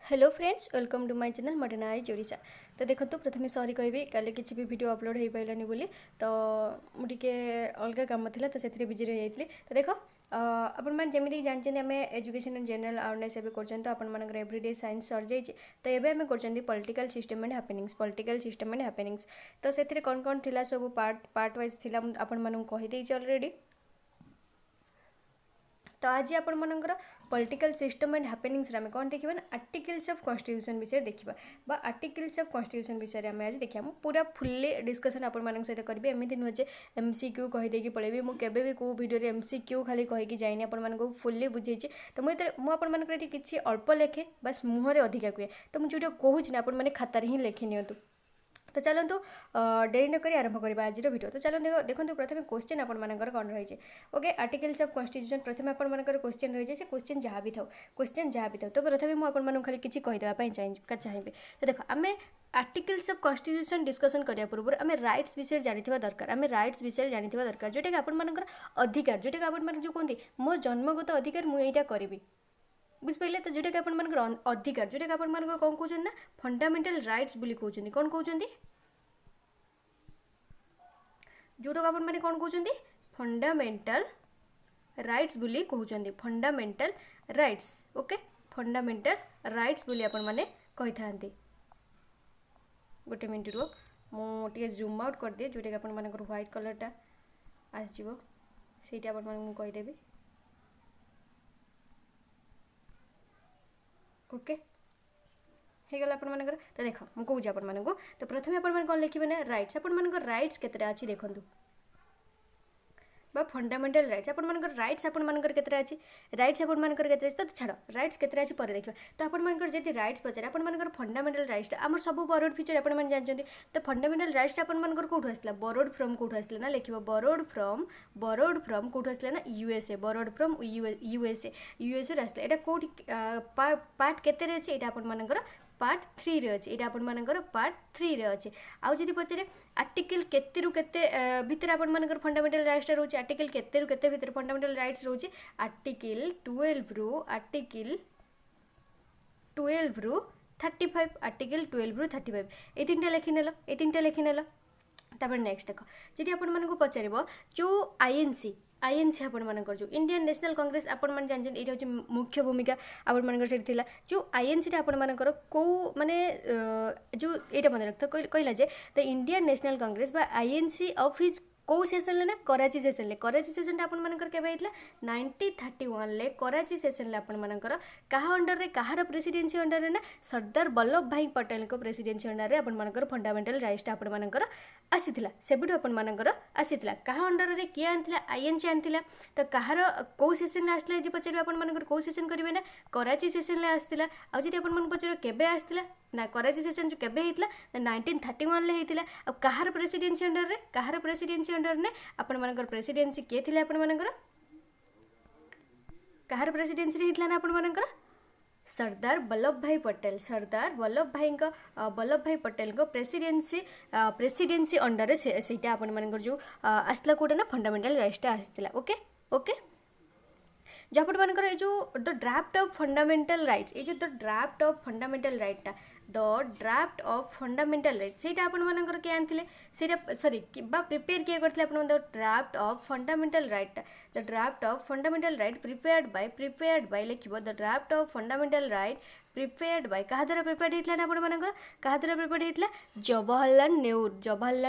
Hello friends, welcome to my channel modernise Odisha. तो देखो प्रथम सॉरी कहबी काली किसी भी वीडियो अपलोड हो पारानी बोली तो मुझे अलग काम था तो से बिजी रही जाती। तो देख आपण मैंने जमीक जानते आम एजुकेशन जनरल अवेयरनेस कर एवरीडे साइंस सर जाइए तो ये आम कर पॉलिटिकल सिस्टम एंड हैपेनिंग्स तो से कौन कौन थी सब पार्ट वाइज थी आपण कहीदे अलरेडी। तो आज आपण मनकर पॉलिटिकल सिस्टम एंड हैपेनिंग्स आम कौन देखा ना आर्टिकल्स ऑफ कॉन्स्टिट्यूशन विषय देखा आर्टिकल्स ऑफ कॉन्स्टिट्यूशन विषय आम आज देखा पूरा फुल्ली डिस्कशन आपण सहित करी एमती नुहे जे एमसीक्यू कहीदेकी पलैबी मुझे भी कौ वीडियो एमसीक्यू खाली कहीकि जाइनी आपको फुल्ली बुझे तो मुझे किसी अल्प लेखे बस मुहर अधिका कहे तो मुझे जो कहूँ ना खातार ही लिखि नियंतु। तो चलतु डेरी नक आरंभ करवा आज वीडियो। तो चलो देखो प्रथम क्वेश्चन आपर कौन रही ओके आर्टिकल्स ऑफ कॉन्स्टिट्यूशन प्रथम आपर क्वेश्चन रही है क्वेश्चन जहाँ भी था तो प्रथम मुझे खाली किसी कहीदेवाई चाहिए। तो देखो आम आर्टिकल्स ऑफ कॉन्स्टिट्यूशन डिस्कशन करने पूर्व आम राइट्स विषय जाना दरकार आम राइट्स विषय जाना दरकार जोटा कि आपर अधिकार जोटा कि आप जो कहते मो जन्मगत अधिकार मुझे करी बुझिपारे। तो जोटा कि आप अधिकार जोटा कि आप कौन कहते ना फंडामेंटल राइट्स बोली कहते कौन कहते जोटा आप कौन कहते फंडामेंटल राइट्स बोली कहते fundamental rights okay fundamental rights बोली आपण मैंने कही था। गोटे मिनट रो मुझे जूम आउट कर दिए जोटा कि आप व्हाइट कलरटा आसो से कहीदेवी ओके हो गला आपर। तो देख मुझे कहूँ आपको तो प्रथम आप कौन लिखे ना राइट्स आपर राइट्स केतटा अच्छी देखूँ फंडामेंटल राइट्स आपर राइट्स आपर केतटा अच्छी राइट्स आपर केतटा तो छाड़ राइट्स केतटा अच्छी पर देखा। तो आपर जब राइट्स पचारे आपर फंडामेंटल राइट्स आम सब बरोड फीचर आप जानते तो फंडामेंटल राइट्स आपर कौटू आसला बरोड फ्रम कौटू आसला ना लिख बरोड फ्रम कौटू आसला ना यूएसए बरोड फ्रम यूएसए आसला यहाँ कौटी पार्ट केते अच्छे यहाँ आपर पार्ट 3 रे अच्छे यहाँ आपर पार्ट 3 रे अच्छे आउ जदि पचारे आर्टिकल केते रु केते भितर आपर फंडामेंटल राइट्स रोचे आर्टिकल केते रु केते भितर फंडामेंटल राइट्स रोचे आर्टिकल 12 रु 35 आर्टिकल 12 रु 35 ये तीनटा लिखिनेल तापर नेक्स्ट देख जी आपको पचार जो आईएनसी आपर जो इंडियन नेशनल कांग्रेस आपण मैंने जानते ये हूँ मुख्य भूमिका आपर से जो आईएनसी आपर कौ माने जो यहाँ मन रखता कहला जे द इंडियन नेशनल कांग्रेस बा आईएनसी ऑफ हिज कौ सेसन ना कराची सेसन आपर के 1931 कराची सेसन आपर कहा अंडर रे कहार प्रेसिडेंसी अंडर रे ना सरदार वल्लभ भाई पटेल को प्रेसिडेंसी अंडर रे आपर फंडामेंटल राइट्स आपर आसीथिला सेबुठ आपर आसीथिला कहा अंडर रे किए आनथिला आईएनसी आनथिला। तो कहार कौ सेसन आसला यदि पचारे आपर कौ सेसन करेंगे ना कराची सेसन आसला आ जब आप पचार केबे आसला ना कराची सेसन जो केबे होता 1931 होता आ कहार प्रेसिडेंसी अंडर ने आपर प्रेसिडेंसी किए थे आपर कहार प्रेसिडेंसी होता ना आपर सरदार वल्लभ भाई पटेल को प्रेसिडेंसी अंडर से आपर जो आसला कौटा ना फंडामेंटल राइट्सटा आसला ओके ओके जो आपर जो the draft of fundamental rights ये जो द ड्राफ्ट ऑफ फंडामेंटल राइट्टा the draft of fundamental rights से आपर किए आनते सॉरी प्रिपेयर किए करते the draft of fundamental right the draft of fundamental right prepared by लिख the draft of fundamental right prepared by क्या द्वारा प्रिपेयर्ड होता है आपर क्या द्वारा प्रिपेयर्ड होता जवाहरलाल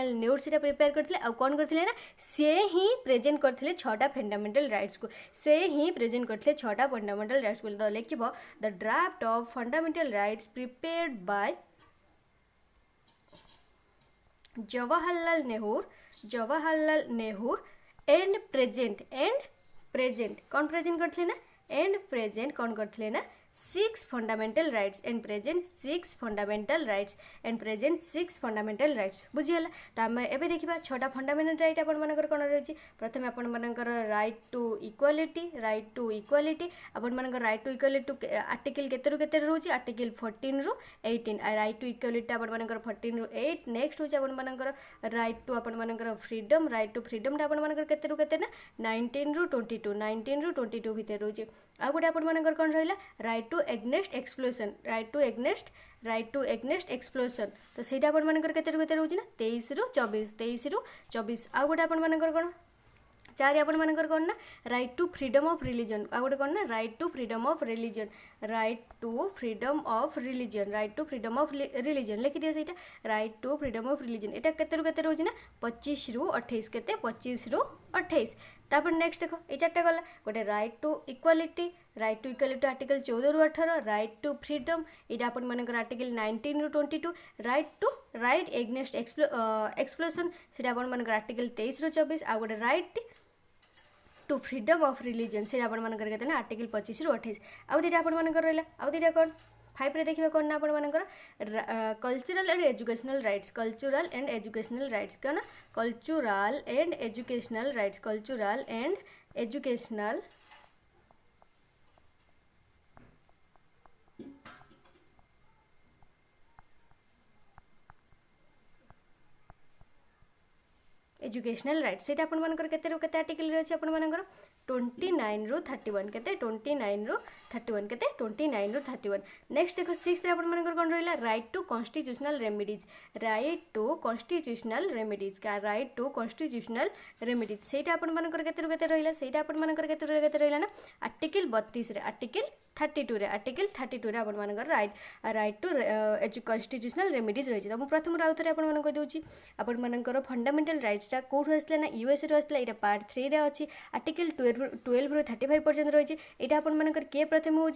नेहरू से प्रिपेयर करते आ कौन करते ना से ही प्रेजेंट करते 6टा फंडामेंटल राइट्स को से ही प्रेजेंट करते 6टा फंडामेंटल राइट्स को लिख the draft of fundamental rights prepared by Jawaharlal Nehru and present कौन प्रेजेंट करते ना एंड प्रेजेंट कौन करते ना 6 fundamental rights and present 6 fundamental rights and present 6 fundamental rights बुझीगला। तो आम एबे देखा 6टा फंडामेंटल राइट आपर कौन रही प्रथम आपर राइट टू इक्वालिटी आपर राइट टू इक्वालिटी आर्टिकल केते रु केते रोचे आर्टिकल 14 रु 18 राइट टू इक्वालिटी आपर 14 रु 8 नेक्स्ट हूँ आपर राइट टू आपर फ्रीडम आपर केते रु केते ना 19 रु 22 भितर रोचे आ गोटे आपर कौन रहा right right to against explosion right to against explosion तो ସେଇଟା ଆପଣମାନଙ୍କର କେତେ ରୁ କେତେ ରହୁଛି ନା 23 ରୁ 24 ଆଉ ଗୋଟେ ଆପଣମାନଙ୍କର କ'ଣ 4 ଆପଣମାନଙ୍କର କ'ଣ ନା right to freedom of religion ଆଉ ଗୋଟେ କ'ଣ ନା right to freedom of religion ଲେଖିଦିଅ ସେଇଟା right to freedom of religion ଏଇଟା କେତେ ରୁ କେତେ ରହୁଛି ନା 25 ରୁ 28 କେତେ 25 ରୁ 28 ତାପରେ ନେକ୍ସଟ ଦେଖ এই চারটা গলা গোটে রাইট টু ইকুয়ালিটি আর্টিকল 14 ରୁ 18 রাইট টু ফ্রিডম এটা আপনার আর্টিকল 19 ରୁ 22 রাইট এগনেস্ট এক্সপ্লোশন সেটা আপনার আর্টিকল 23 ରୁ 24 ଆଉ ଗୋଟେ right to freedom of religion से आपंकर कहते हैं आर्टिकल 25 ରୁ 28 आउ दीटा आपंकर रहा आउ दीटा कौन 5 रे देखिए कौन ना आपंकर कल्चरल एंड एजुकेशनल राइट्स कौन cultural and educational educational right से आपंकर केते आर्टिकल अच्छे आपंकर 29 ରୁ 31 केते 29 ରୁ 31 केते 29 ରୁ 31 नेक्स्ट देखो 6 रे आपंकर कौन रहा राइट टू कॉन्स्टिट्यूशनल रेमिडीज सेटा आपंकर केते रहा ना आर्टिकल 32 रे आर्टिकल 32 रे आपंकर राइट टू कॉन्स्टिट्यूशनल रेमिडीज रही तो मुझे प्रथम आउ थे आपको कही दूसरी आपंकर फंडामेंटल राइट्सटा कौटू आसला ना यूएस रू आसला यहाँ पार्ट 3 रे अच्छी आर्टिकल 12 ରୁ 35 पर्यंत रही है आपंकर किए प्रथम हूँ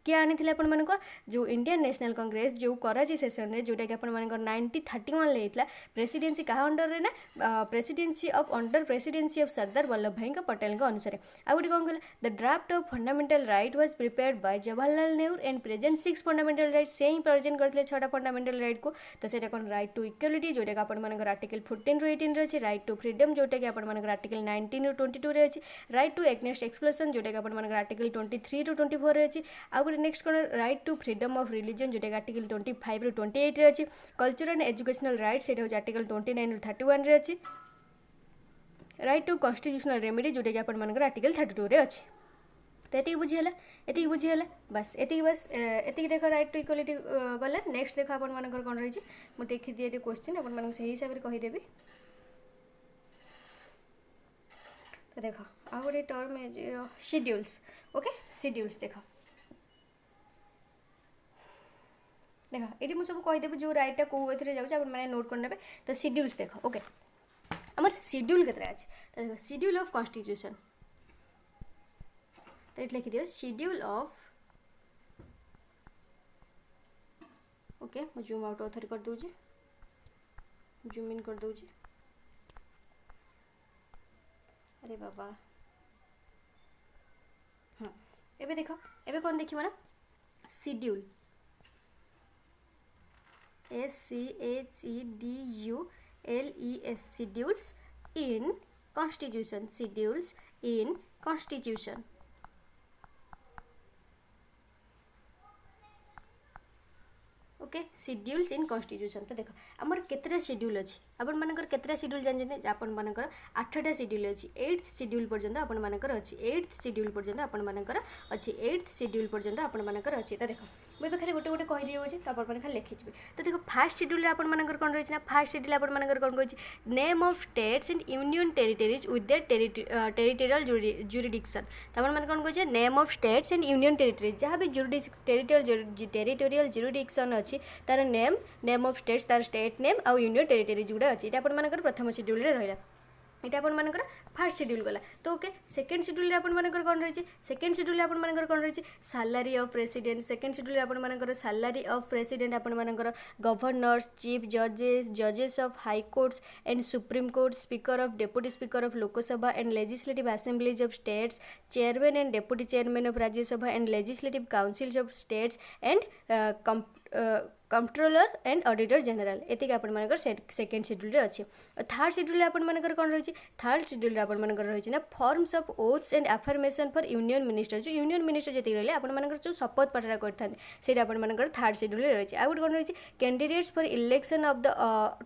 किए आनी आपको जो इंडियन नेशनल कांग्रेस जो कराची सेशन में जोटा कि आपंकर 1931 होता प्रेसिडेंसी क्या अंडर रे ना प्रेसिडेंसी ऑफ सरदार वल्लभ भाई पटेल अनुसार आ गए कौन कहला the draft of fundamental right was prepared by Jawaharlal Nehru and present 6 fundamental right से ही प्रेजेंट करते 6टा फंडामेंटल राइट को तो सेटा कौन राइट टू इक्वालिटी जोटा कि आपंकर आर्टिकल 14 ରୁ 18 अच्छी राइट टू फ्रीडम जोटा कि आपंकर आर्टिकल 19 ରୁ 22 रे अच्छी राइट टू एग्नेस्ट एक्सप्लोजन जोटा कि आपंकर आर्टिकल 23 ରୁ 24 रे अच्छी आ गए नेक्स्ट कौन right to freedom of religion जोटा कि आर्टिकल 25 ରୁ 28 रे अच्छी कल्चरल एंड एजुकेशनल राइट से आर्टिकल 29 ରୁ 31 रे अच्छी राइट टू कॉन्स्टिट्यूशनल रेमेडी जोटा कि आपंकर आर्टिकल 32 रे अच्छी तो ये बुझीगला बस ये देख राइट टू इक्वालिटी गला नेक्स्ट देख आपंकर कौन रही मुझे देखी दिए क्वेश्चन आप हिसाब से कहीदेवी तो देख आ गए टर्म शेड्यूल्स ओके शेड्यूल्स देख ये मुझे सब कहीदेवी जो राइटा कौ जाने नोट करने तो शेड्यूल्स देख ओके आम शेड्यूल के अच्छे तो देख शेड्यूल ऑफ कॉन्स्टिट्यूशन तो ये लिखी दियो शेड्यूल ऑफ ओके मैं जूम आउट और कर दूची जूम इन कर दूची अरे बाबा हाँ एबे देखो एबे कौन देखिबो ना schedule SCHEDULES schedules in constitution okay schedules in constitution तो देखो आमर केतटा शेड्यूल अच्छी आपंकर केतटा शेड्यूल जानते आपंकर 8टा शेड्यूल अच्छी 8th शेड्यूल पर्यंत आपंकर अच्छी 8th शेड्यूल पर्यंत आपंकर अच्छी 8th शेड्यूल पर्यंत आपंकर अच्छी तो देखो मुझे खाली गोटे गोटे कहीदी हो तो आपने खाली लिखिए तो देखो फास्ट शेड्यूल आपंकर कौन रही ना फास्ट शेड्यूल आपंकर कौन कही name of states and union territories with their territorial jurisdiction तो आपने कौन कहे name of states and union territories जहाँ भी टेरिटोरियल जुरिडिक्शन अच्छी तार नेम ऑफ स्टेट्स तार स्टेट नेम आउ यूनियन टेरिटरीज गुड़ा अच्छी ये आपंकर प्रथम शेड्यूल रहा यहाँ आपंकर फास्ट शेड्यूल गला तो ओके सेकेंड शेड्यूल आपंकर कौन रही सेकेंड शेड्यूल आपंकर कौन रही salary of president second schedule आपंकर सैलरी ऑफ प्रेसिडेंट आपंकर गवर्नर्स चीफ जजेस of high courts and supreme court speaker of deputy speaker of Lok Sabha and legislative assemblies of states chairman and deputy chairman of Rajya Sabha and legislative councils of states and controller and auditor general एतिक आपनकर second schedule रे अछि। Third schedule आपनकर कौन रही? Third schedule आपनकर रही ना forms of oaths and affirmation for union minister. जो यूनियन मिनिस्टर जी रही आपनकर जो शपथ पाठरा करते से आपनकर थर्ड शेड्यूल रही। आ गोटे कौन रही? Candidates for election of the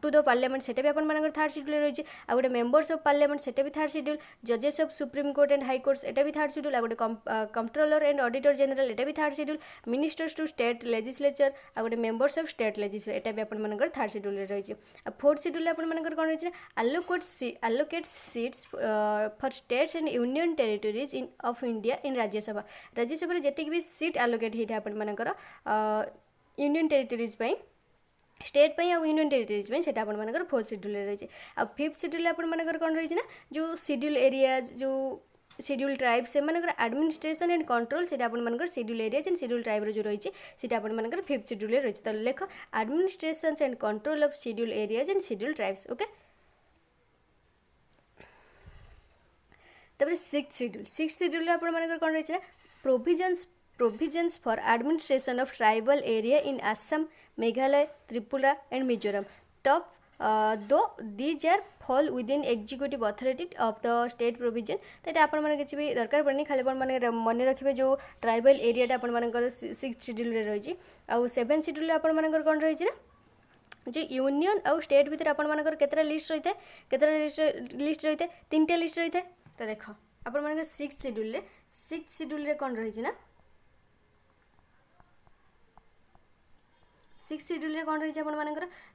two the parliament से आपनकर थर्ड शेड्यूल रही। आ गोटे मेंबर्स ऑफ पार्लियामेंट से भी थर्ड शेड्यूल। जजेस of supreme court and high court एटा भी थर्ड शेड्यूल। आ गोटे कंट्रोलर एंड ऑडिटर जनरल एटा भी third schedule. Ministers to state legislature आ गोटे मेंबर्स ऑफ स्टेट लेजिस्लेचर एटा भी आपनकर थर्ड शेड्यूल रही। आ फोर्थ शेड्यूल आपनकर कौन रही? allocate seats for states and union territories in of India in Rajya Sabha. Rajya Sabha जति भी सीट आलोकेट होता है आपनकर यूनियन टेरिटोरीज स्टेट पे आ यूनियन टेरिटोरीज पे सेटा आपनकर फोर्थ शेड्यूल रही। आ फिफ्थ शेड्यूल आपनकर कौन रही ना जो शेड्यूल एरियाज जो शेड्यूल ट्राइब से एडमिनिस्ट्रेशन एंड कंट्रोल से आपनकर schedule areas and schedule tribe जो रही है आपनकर फिफ्थ शेड्यूल रही। तो लेख administration and control of schedule areas and schedule tribes. Okay तब सिक्स्थ शेड्यूल आपनकर कौन रही ना provisions for administration of tribal area in Assam, Meghalaya, Tripura and Mizoram. Top though these are fall within executive authority of the state provision। तो ये अपन किसी भी दरकार पड़नी खाली अपन मन रखिए जो ट्राइबल एरिया अपन सिक्स्थ शेड्यूल रही। आउ सेवेन्थ शेड्यूल अपन कौन रही ना जो यूनियन आउ स्टेट भितर आपनकर केतरा लिस्ट रही है केतरा लिस्ट रही है 3टा लिस्ट रही है। तो देख आपनकर सिक्स्थ शेड्यूल कौन रही ना सिक्स शेड्यूल कौन रही है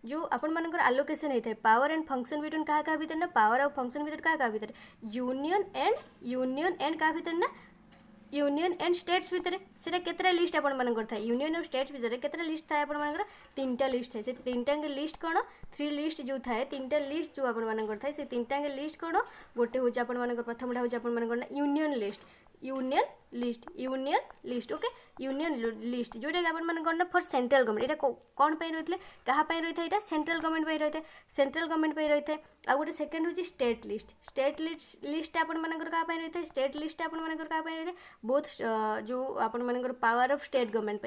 जो आपनकर आलोकेशन होता है पावर एंड फंक्शन बिटवीन क्या भितर ना पावर और फंक्शन भितर क्या भितर यूनियन एंड क्या भितर ना यूनियन एंड स्टेट्स भितर से केतरा लिस्ट आपनकर था यूनियन और स्टेट्स भितर केतरा लिस्ट था आपनकर 3टा लिस्ट है से 3टा लिस्ट कौन 3 लिस्ट जो था 3टा लिस्ट जो आपनकर था से 3टा लिस्ट कौन गोटे हूँ आपनकर प्रथमटा हूँ आपनकर union list okay union list जोटा कि आपन फॉर सेंट्रल गवर्नमेंट एटा कौन पे रही है क्या रही है ये सेंट्रल गवर्नमेंट पे रही है सेंट्रल गवर्नमेंट पे रही है। आ गोटे सेकेंड हूँ स्टेट लिस्ट आपनकर क्या रही है स्टेट लिस्ट आपनकर क्या रही है बोथ जो आपनकर पावर ऑफ स्टेट गवर्नमेंट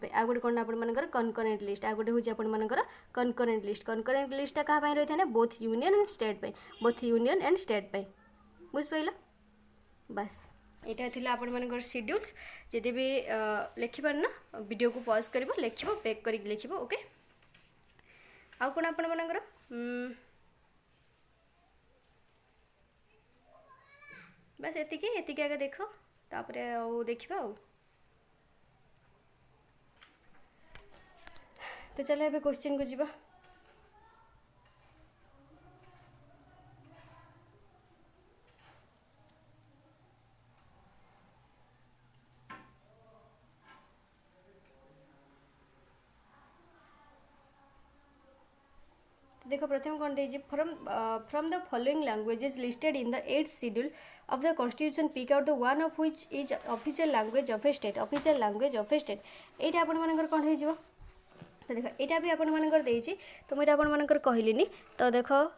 पे आ गोटे कौन आपनकर कनकरेंट लिस्ट आ गोटे हूँ आपनकर कनकरेंट लिस्ट क्या रही है ना बोथ यूनियन एंड स्टेट पे बुझिपाल बस यहाँ थी आपनकर शेड्यूल्स जदि भी लिखिपार ना वीडियो को पॉज कर लिख पैक कर लिख ओके आउ कौन आपनकर बस एतिकी आगे देख तापर देखा तो चलो ये क्वेश्चन को जीवा। देखो प्रथम कौन दे from the following languages listed in the 8th schedule of the constitution pick out the one of which is official language of a state यहाँ आपनकर कौन हो तो देख यहाँ भी आपनकर देछि तो मुझे आपनकर कहलिनी तो देखो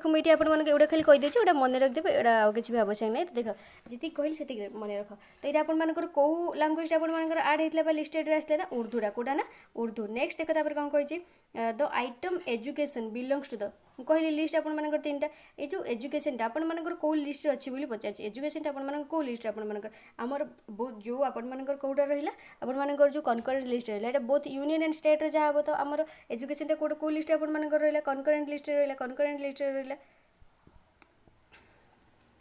मुझे आपको एवढा खाली कहीदे गोटा मन रखिदेवे एटा आउ किसी भी आवश्यक नहीं। तो देख जी कहली से मन रख तो ये आपनकर कौ लैंग्वेज आपनकर आड होता लिस्टेड आसला ना उर्दूटा कौटा ना उर्दू। नेक्स्ट देख तापर कौन कही the item education belongs to the कहली लिस्ट आपनकर 3टा ये जो एजुकेशन आपनकर कौ लिस्ट अच्छी बोली पचार एजुकेशन आपनकर कौ लिस्ट आपनकर आमर जो आपनकर कौटा रहा आपनकर जो कनकरेंट लिस्ट रहा है बोथ यूनियन एंड स्टेट रे जहाँ तो आमर एजुकेशन कौट कौ लिस्ट आपनकर रहा कनकरेंट लिस्ट रहा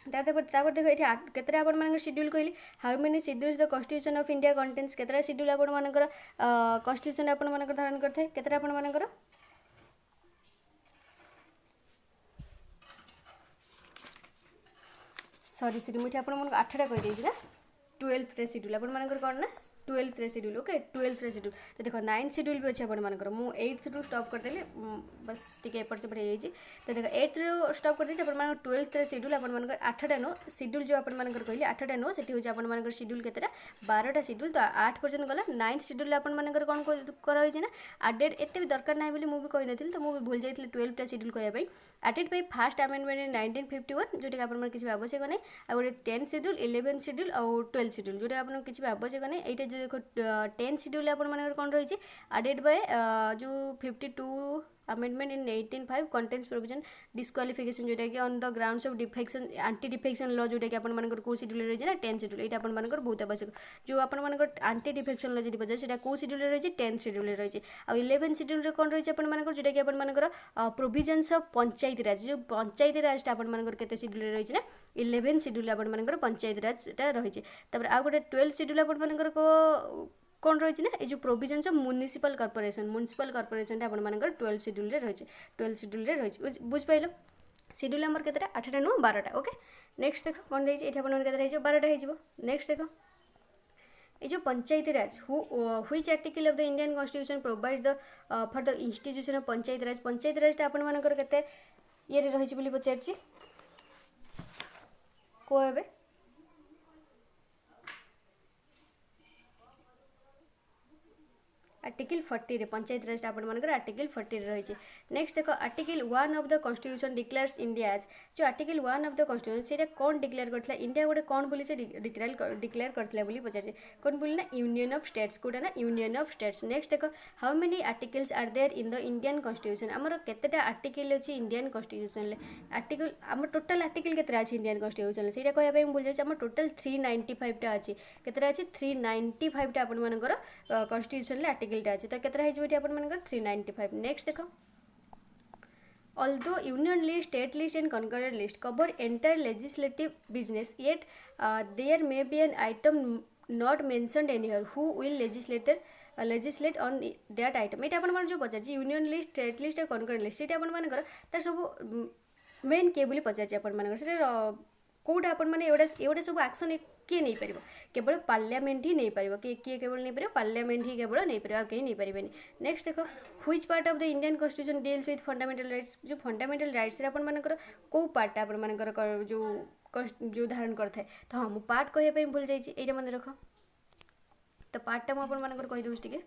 तापर देख ये केतरा आपनकर शेड्यूल कहली how many schedules the constitution of India contains केतरा शेड्यूल आपनकर कॉन्स्टिट्यूशन आपनकर धारण करथे केतरा आपनकर सॉरी मुझे आपन 8टा कह देछि ना 12th शेड्यूल आपनकर कौन ना 12th schedule okay 12th schedule तो देखो 9th शेड्यूल भी अच्छे आपनकर मु 8th रू स्टॉप करदेली बस टिके एपट सेपट हो तो देखो 8th रू स्टॉप कर देछि आपनकर 12th शेड्यूल आपनकर 8टा नो शेड्यूल जो आपनकर कहली 8टा नो सेठी हो आपनकर शेड्यूल केतेटा 12टा शेड्यूल तो 8 पर्यंत गला 9th शेड्यूल आपनकर कौन कर होइछि ना अडेड एते भी दरकार नाही बोली मु भी कहि नथिल तो मु भी भूल जाइथिल 12टा शेड्यूल कहया भाई अटेड बाय फर्स्ट अमेंडमेंट इन 1951 जोटा आपनकर किसी आवश्यक नहीं आ 10th शेड्यूल 11th शेड्यूल और 12th शेड्यूल जोटा आपन किसी आवश्यक नहीं एटा देखो 10 शेड्यूल आपण मानकर कोन रही एडेड बाय जो 52 amendment in 18.5 contains provision disqualification जोटा कि on the grounds of defection anti defection law जोटा कि आपण मानकर को शेड्यूल रही ना 10 शेड्यूल एटा आपण मानकर बहुत आवश्यक जो आपण मानकर एंटी डिफेक्शन लॉ जदी पजे सेटा को शेड्यूल रही 10 शेड्यूल रही आ 11 शेड्यूल रे कोन रही आपण मानकर जोटा कि आपण मानकर प्रोविजन्स ऑफ पंचायती राज जो पंचायती राज टा आपण मानकर केते शेड्यूल रही ना 11 शेड्यूल आपण मानकर पंचायती राज टा रही तपर आ गोटे 12 शेड्यूल आपण मानकर को कौन रही ना ये प्रोविजन्स ऑफ म्युनिसिपल कॉर्पोरेशन आपण मानकर 12 शेड्यूल रे रही 12 शेड्यूल रे रही बुझ पाइलो शेड्यूल हमर केतेटा 8टा नु 12टा ओके नेक्स्ट देखो कौन देछि एठी आपण केतेटा हे 12टा हे नेक्स्ट देखो ये जो Panchayati Raj which article of the Indian constitution provides the for the institution of Panchayati Raj आपण मानकर केते ये रे रही बोली पचारछि को हेबे आर्टिकल 40 रे पंचायत राज आपण मानकर आर्टिकल 40 रे रही नेक्स्ट देखो article 1 of the constitution declares India as जो आर्टिकल 1 ऑफ द कॉन्स्टिट्यूशन सेटा कौन डिक्लेयर करथला इंडिया गोटे कौन बोली से डिक्लेयर करथला बोली पचार कौन बोली ना यूनियन ऑफ स्टेट्स कोटा ना यूनियन ऑफ स्टेट्स नेक्स्ट देखो how many articles are there in the Indian constitution हमर केतेटा आर्टिकल अछि इंडियन कॉन्स्टिट्यूशन ले आर्टिकल हमर टोटल आर्टिकल केतेटा अछि इंडियन कॉन्स्टिट्यूशन ले सेटा कहया पय हम बोल जाय हमर टोटल 395 टा अछि केतेटा अछि 395 टा आपण मानकर कॉन्स्टिट्यूशन ले आर्टिकल टा अछि तो केतेटा हे जेबे आपण मानकर 395 नेक्स्ट देखो although union list state list and concurrent list cover entire legislative business yet there may be an item not mentioned anywhere who will legislate on that item एटा आपण मान जो पचार यूनियन लिस्ट स्टेट लिस्ट और concurrent list एटा आपण मानकर तार सब main के बोली पचार आपण मानकर से कोटा आपण माने एवडा सब एक्शन किए नहीं पारिबो केवल पार्लियामेंट ही नहीं पारिबो कि किए केवल नहीं पारिबो पार्लियामेंट ही केवल नहीं पारिबो कहीं नहीं पारिबेनी नेक्स्ट देखो which part of the Indian constitution deals with fundamental rights जो फंडामेंटल राइट्स रे आपण मानकर को पार्ट आपण मानकर जो धारण करथाय तो हम पार्ट कहय पे भूल जाई छी एटा मन रखो तो पार्ट टा आपण मानकर कहि दोस टिके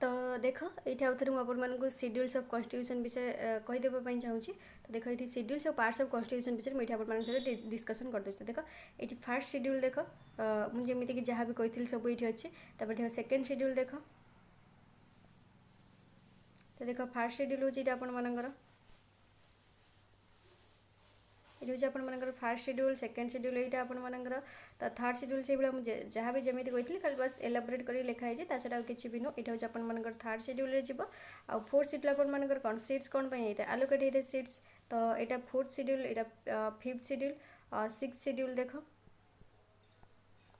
तो देख ये आउे मुझे शेड्यूल्स ऑफ कॉन्स्टिट्यूशन विषय कहीदेवाई चाहिए तो देख ये schedules of parts of constitution विषय मुझे आप डिस्कसन कर दूसरी देख ये फास्ट शेड्यूल देख मुझे कि जहाँ भी कही सब ये अच्छे देख सेकेंड शेड्यूल देख तो देख फास्ट शेड्यूल हूँ आपर ये हूँ आपर फास्ट शेड्यूल सेकेंड शेड्यूल यहाँ आपर तो थर्ड शेड्यूल से भाई मुझे जहाँ भी जमी कही खाली बस एलाबोरेट कर लिखाई है ताछड़ा किसी भी नुह यहाँ हूँ आपर थर्ड शेड्यूल आ फोर्थ शेड्यूल आपर कौन सीट्स कौन होता है आलोकेट होता है सीट्स तो यहाँ फोर्थ शेड्यूल यहाँ फिफ्थ शेड्यूल सिक्स शेड्यूल देख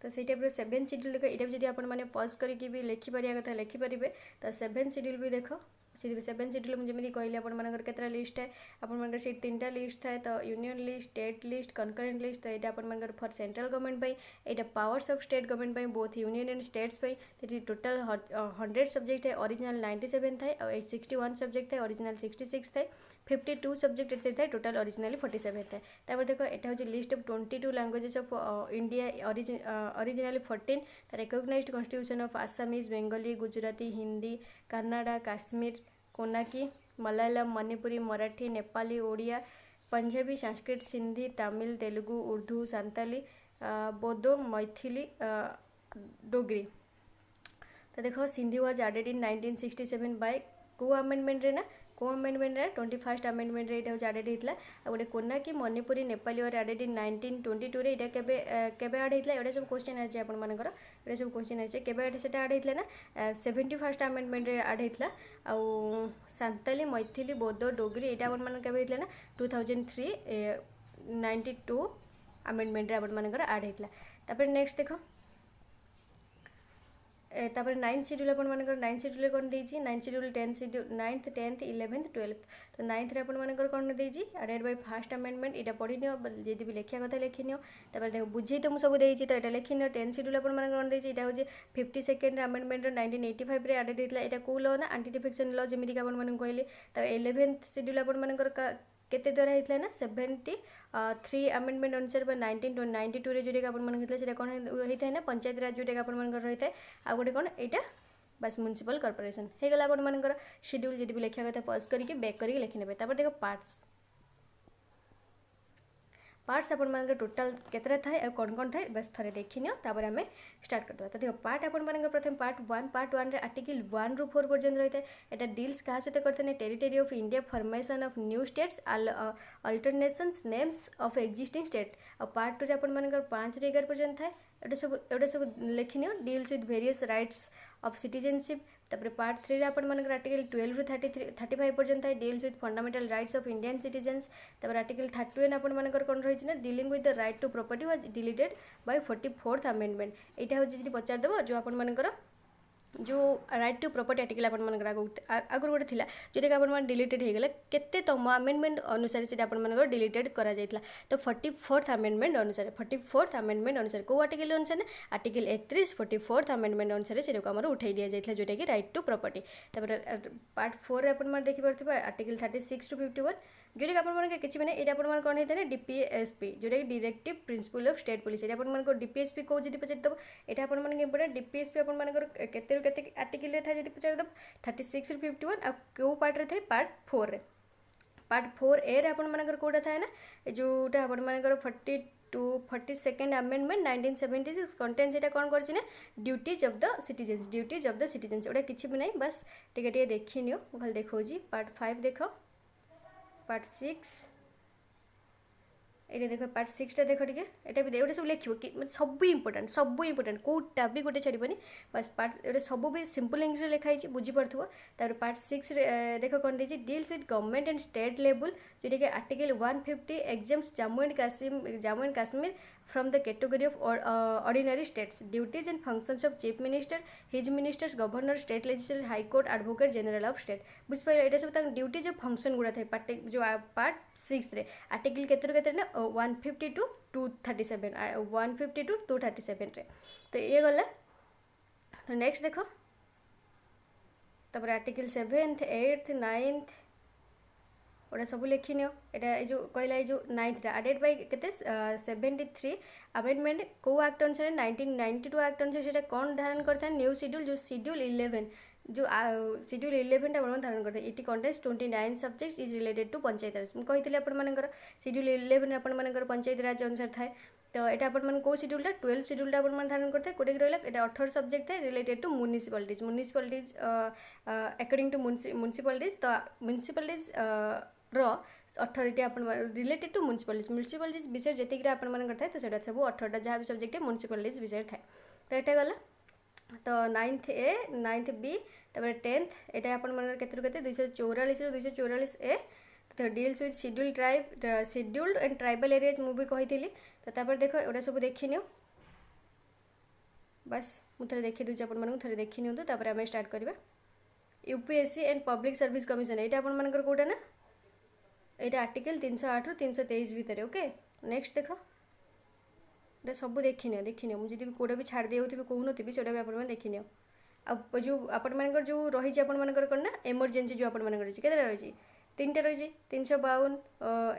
तो से टाइप सेवेन शेड्यूल देख ये भी आपने पज करके भी लिखिपर कथा लिखिपारे तो सेवेन शेड्यूल भी देख सेवेन शेड्यूल मुझे जमी कहली आपतर लिस्ट है आप से 3टा लिस्ट था तो union list state list concurrent list तो यहाँ आप फॉर सेंट्रल गवर्नमेंट यहाँ powers of state government both union and states तो टोटल 100 सब्जेक्ट है ओरिजिनल 97 था और 61 सब्जेक्ट था ओरिजिनल 66 था 52 सब्जेक्ट थे टोटल ओरिजिनली 47 था तापर देखो यहाँ हूँ list of 22 languages of India originally 14 recognised constitution of Assamese Bengali Gujarati Hindi Kannada Kashmir Konkani Malayalam Manipuri Marathi Nepali Odia Punjabi Sanskrit Sindhi Tamil Telugu Urdu Santali Bodo Maithili Dogri तो देखो Sindhi was added in 1967 by को अमेंडमेंट रे ना को अमेंडमेंट रे 21st अमेंडमेंट रे एटा एडेड हितला आ गोटे कोनाकी मणिपुरी नेपाली और एडेड इन 1922 रे एटा केबे एड हितला एटा सब क्वेश्चन आछे आपन मानकर एटा सब क्वेश्चन आछे केबे एटा सेटा एड हितला ना 71st अमेंडमेंट रे एड हितला आ सांताली मैथिली बोडो डोगरी एटा आपन मान केबे हितला ना 2003 92 अमेंडमेंट रे आपन मानकर एड हितला तापर नेक्स्ट देखो तापर 9th शेड्यूल अपन मानकर 9th शेड्यूल कौन देछि 9th schedule 10th schedule 9th 10th 11th 12th तो 9th रे अपन मानकर कौन देछि एडेड बाय फर्स्ट अमेंडमेंट एटा पढि नियो जदि भी लेखिया कथा लेखि नियो तापर देखो बुझै तो मु सब देछि तो एटा लेखि नियो 10th शेड्यूल अपन मानकर कौन देछि एटा होजे 52nd अमेंडमेंट 1985 रे एडेड हितला एटा को लॉ ना एंटी डिफेक्शन लॉ जेमिति का अपन मान कहले त 11th शेड्यूल अपन मानकर केते द्वारा हितला ना 73 अमेंडमेंट अनुसार 1992 रे जोटा अपन मन हितला सेटा कोन होइता है ना पंचायत राज जोटा अपन मन रहिता है आ गोटे कोन एटा बस म्युनिसिपल कॉर्पोरेशन हे गला अपन मन शेड्यूल जदि भी लिखा कथा पॉज करके बैक करके लिखि नेबे तापर देखो पार्ट्स पार्ट्स आपण मानकर टोटल केतरा थाए आ कौन कौन थाए बस थरे देखि नियो तापर आमे स्टार्ट करदबा। तो देखो पार्ट आपण मानकर प्रथम पार्ट 1 रे आर्टिकल 1 रू 4 पर्यंत रहिता एटा डील्स कहा सहित करथने territory of India formation of new states alterations names of existing state. आ पार्ट 2 रे आपण मानकर 5 रे 11 पर्यंत थाए एटा सब लिखि neo deals with various rights of citizenship. तापर पार्ट 3 रे आपण मानकर आर्टिकल 12 रू 35 पर्यंत थाए deals with fundamental rights of Indian citizens. तापर आर्टिकल 31 आपण मानकर कोन रहिछि ना dealing with the right to property was deleted by 44th amendment. एटा हो जे पचार देबो जो आपण मानकर जो राइट टू प्रॉपर्टी आर्टिकल आपण मानकर आगुर गोटे थिला जोटा कि आपण डिलीटेड हो गला केते तम अमेंडमेंट अनुसार से आपण मानकर डिलीटेड करा जायतला। तो 44th अमेंडमेंट अनुसार 44th अमेंडमेंट अनुसार को आर्टिकल अनुसार ना आर्टिकल 31 44th अमेंडमेंट अनुसार से हमर उठाई दिया जायतला जोटा कि राइट टू प्रॉपर्टी। तापर पार्ट 4 रे आपण माने देखि परथिबा आर्टिकल 36 टू 51 जोटा कि आपण माने किछि माने एटा आपण माने कोन हेतने डीपीएसपी जोटा कि directive principle of state police. एटा आपण माने को डीपीएसपी को जदि पचर दब एटा आपण माने इंपोर्टेंट डीपीएसपी आपण माने केते केते आर्टिकल रे था जदि पचर दब 36 रे 51 आ को पार्ट रे थाए पार्ट 4 रे। पार्ट 4 ए रे आपण माने कोटा थाए ना जोटा आपण माने 42nd अमेंडमेंट 1976 कंटेन्स एटा कोन करछि ना ड्यूटीज ऑफ द सिटीजन्स ओटा किछि भी नै बस टिके टिके देखि नियो भल देखौ जी। पार्ट 5 देखो पार्ट 6 ये देखो पार्ट 6 टा देखो टिके एटा भी एटा सब लिखिबो कि सब इंपोर्टेंट कोटा भी गोटे छाड़बनी बस पार्ट एटा सब भी सिंपल इंग्लिश रे लिखाई छी बुझी पड़थबो। तार पार्ट 6 रे देखो कोन देछि deals with government and state level जोटा कि article 150 exempts Jammu and Kashmir from the category of ordinary states duties and functions of chief minister his ministers governor state legislature high court advocate general of state बुझ pile एटा सब ताक duties of function गुडा थाए part जो part 6 रे article केते ना 150 to 237 150 to 237 रे। तो ये गला तो नेक्स्ट देखो तापर आर्टिकल 7th 8th 9th ओटा सब लिखि नियो। एटा जो कहला जो 9th एडेड बाय केते 73 अमेंडमेंट को एक्ट अनुसार 1992 एक्ट अनुसार सेटा कोन धारण करथा न्यू शेड्यूल जो शेड्यूल 11 जो शेड्यूल 11 आपण धारण करथा it contains 29 subjects is related to Panchayat Raj. म कहितले आपण मानकर शेड्यूल 11 आपण मानकर पंचायत राज अनुसार थाए। तो एटा आपण मन को शेड्यूल 12 शेड्यूल आपण मन धारण करथे कोटे रहला एटा 18 सब्जेक्ट थाए रिलेटेड टू म्युनिसिपलिटीज अकॉर्डिंग टू म्युनिसिपलिटीज। तो म्युनिसिपलिटीज रो अथॉरिटी अपन रिलेटेड टू म्युनिसिपलिटीज विषय जतिक अपन मन करथा तो सेटा सब 18टा जहाँ भी सब्जेक्ट म्युनिसिपलिटीज विषय थाए। तो एटा गला तो 9th ए 9th बी तब 10th एटा अपन मन केते केते 244 रो 244 ए तो deals with scheduled and tribal areas मु भी कहितली। तो तापर देखो एटा सब देखि नियो बस मु थरे देखि दुच अपन मन थरे देखि नियो। तापर हम स्टार्ट करबा UPSC and public service commission एटा अपन मन कोटा ना एटा आर्टिकल 308 रू 323 भितर। ओके नेक्स्ट देखो एटा सब देखि नियो मु जदि कोडा भी छाड़ देउथि कहू नथि सेटा भी अपन मन देखि नियो। अब जो अपन मन जो रही छै अपन मन करना इमरजेंसी जो अपन मन रही केते रही 3टा रही 352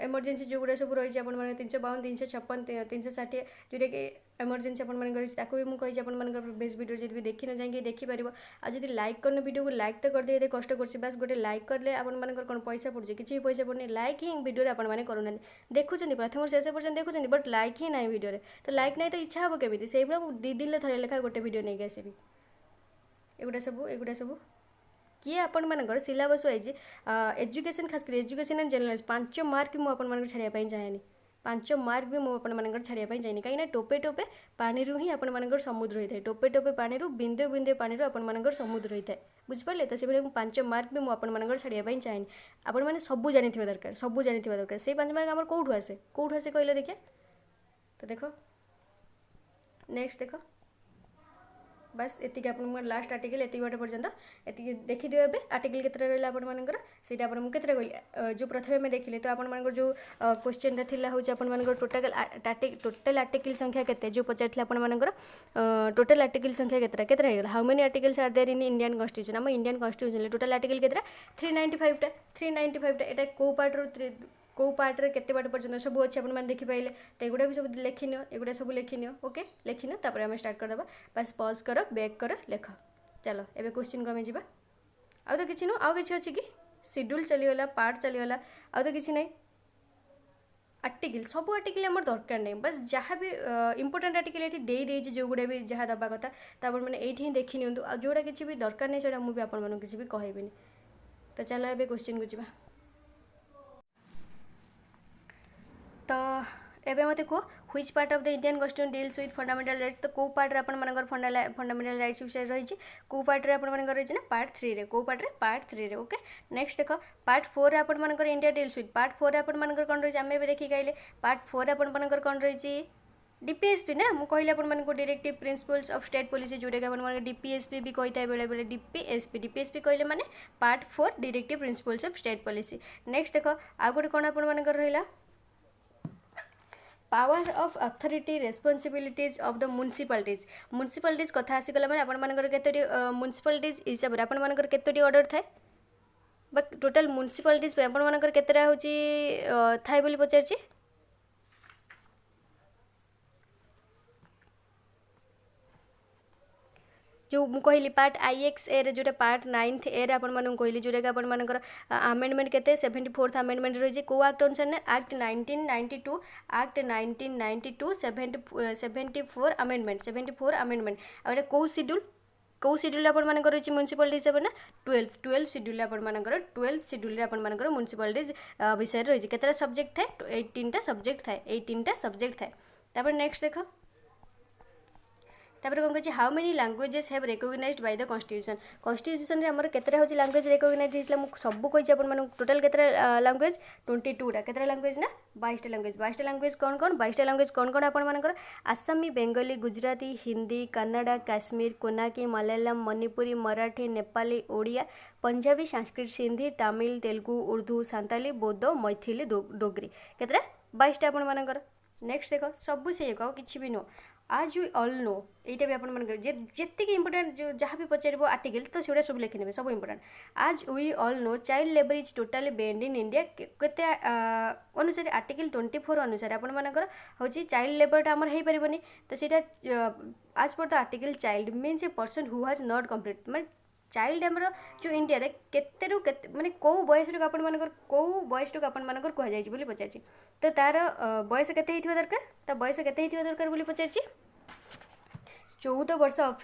इमरजेंसी जो गुड़ा सब रही अपन मन 352 356 360 जोटा कि इमरजेंसी अपन मन रही ताको भी मु कहि अपन मन बेस वीडियो जदि भी देखि न जाई देखि परिबो। आ जदि लाइक करन वीडियो को लाइक तो कर दे एते कष्ट करछि बस गोटे लाइक करले अपन मन कोन पैसा पड़ जे किछि पैसा पड़नी लाइक ही वीडियो रे अपन मन करूना देखुछन प्रथम शेष पर्यंत देखुछन बट लाइक ही नाही वीडियो रे। तो लाइक नाही तो इच्छा हो केमिति सेइ बला 2 दिन ले थरे लेखा गोटे वीडियो नै आसीबी एगुडा सब किए आपण मानकर सिलेबस वाइज एजुकेशन खास कर एजुकेशन एंड जनरल 5 मार्क मु आपण मानकर छाड़िया पई चाहेनी 5 मार्क भी मु आपण मानकर छाड़िया पई चाहेनी कहीं ना टोपे टोपे पानी रु ही आपण मानकर समुद्र होइथाय टोपे टोपे पानी रु बिंदु बिंदु पानी रु आपण मानकर समुद्र होइथाय बुझ पाले। तो से 5 मार्क भी मु आपण मानकर छाड़िया पई चाहेनी आपण माने सब जानिथिबा दरकार से 5 मार्क हमर कोठु आसे कहले देखिया। तो देखो नेक्स्ट देखो बस एतिक अपन लास्ट आर्टिकल एति बाटे पर्यंत एति देखि दियो। एबे आर्टिकल केतरा रहला अपन मानकर सेटा अपन मु केतरा कहली जो प्रथमे में देखिले तो अपन मानकर जो क्वेश्चन रा थिला होचे अपन मानकर टोटल आर्टिकल संख्या केते जो पचारथिला अपन मानकर टोटल आर्टिकल संख्या केतरा हेगला how many articles are there in Indian constitution हम इंडियन कॉन्स्टिट्यूशन टोटल आर्टिकल केतरा 395 टा एटा को पार्ट रो को पार्ट रे केते बाट पर्यंत सब अच्छे अपन मान देखि पाइले तो एगुडा भी सब लिखि नियो एगुडा सब लिखि नियो। ओके लिखि नियो तापर हम स्टार्ट कर देबा बस पॉज करो बैक करो लेख चलो एबे क्वेश्चन को हम जिबा आ तो किछि न आ किछि अछि कि शेड्यूल चली गला पार्ट चली गला आ तो किछि नै आर्टिकल सब आर्टिकल आम दरकार नहीं बस जहाँ भी इंपोर्टाट आर्टिकल ये दे जो गुड़ा भी जहाँ दवा कथा तो मैंने ये देखी नि जोड़ा किसी भी दरकार नहीं से मुझे आपको किसी भी कहबी तो चलो ए क्वेश्चन को जा तो एबे मते को which part of the Indian constitution deals with fundamental rights तो को पार्ट रे अपन मानकर फंडामेंटल राइट्स विषय रही को पार्ट रे अपन मानकर रही ना पार्ट 3 रे को पार्ट 3 रे ओके नेक्स्ट देखो पार्ट 4 रे अपन मानकर इंडिया डील्स विथ पार्ट 4 रे अपन मानकर कोन रही आमे बे देखि गाइले पार्ट 4 रे अपन मानकर कोन रही डीपीएसपी ना मु कहले अपन मानको directive principles of state policy जोटा के अपन मानकर डीपीएसपी भी कहता बेले बेले डीपीएसपी कहले माने part 4 directive principles of state policy next देखो आ गोटे कोन अपन मानकर रहिला power of authority responsibilities of the municipalities कथा आसीगला माने आपण मानकर केतोटी म्युनिसिपालिटीज हिसाब रे आपण मानकर केतोटी ऑर्डर थाए बट टोटल म्युनिसिपालिटीज पे आपण मानकर केतरा होची थाए बोली पचारची जो मु कहली पार्ट IX ए रे जोटा पार्ट 9th ए रे अपन मानन कहली जोटा के अपन मानकर अमेंडमेंट केते 74th अमेंडमेंट रही को एक्ट अनुसार ने एक्ट 1992 एक्ट 1992 74 अमेंडमेंट और को शेड्यूल अपन मानकर रही म्युनिसिपालिटी हिसाब ना 12 शेड्यूल अपन मानकर 12 शेड्यूल अपन मानकर म्युनिसिपालिटीज विषय रही केतरा सब्जेक्ट थाए 18टा सब्जेक्ट थाए तापर नेक्स्ट देखो तापर कौन कहे how many languages have recognised by the constitution रे हमर केतरा होची लैंग्वेज रिकॉग्नाइज हिसला मु सब कहि अपन मन टोटल केतरा लैंग्वेज 22 टा केतरा लैंग्वेज ना 22 टा लैंग्वेज कौन 22 टा लैंग्वेज कौन अपन मानकर आसामी बेंगली गुजराती हिंदी कन्नड़ा काश्मीर कोनाकी मलयालम मणिपुरी मराठी नेपाली ओडिया पंजाबी संस्कृत सिंधी तमिल तेलुगु उर्दू सांताली बोडो मैथिली डोगरी केतरा 22 टा अपन मानकर नेक्स्ट देखो सब से किछि भी नो आज वी ऑल नो यहाँ भी अपन मन जितकी इंपोर्टेंट जो जहाँ भी पचार आर्टिकल तो से सब लिखि ने सब इंपोर्टेंट आज we all know child labour is totally banned in India केते अनुसार आर्टिकल 24 अनुसार अपन मानकर हूँ चाइल्ड लेबरटा आमर हो पारनी तो सीटा आज पर the article child means a person who has not complete मैं चाइल्ड आमर जो इंडिया रे केतेरु केते माने को बयस रो अपन मानकर को बयस रो अपन मानकर कह जाई बोली पचारछि तो तार बयस केते हिथिबा दरकार तो बयस केते हिथिबा दरकार बोली पचारछि 14 वर्ष ऑफ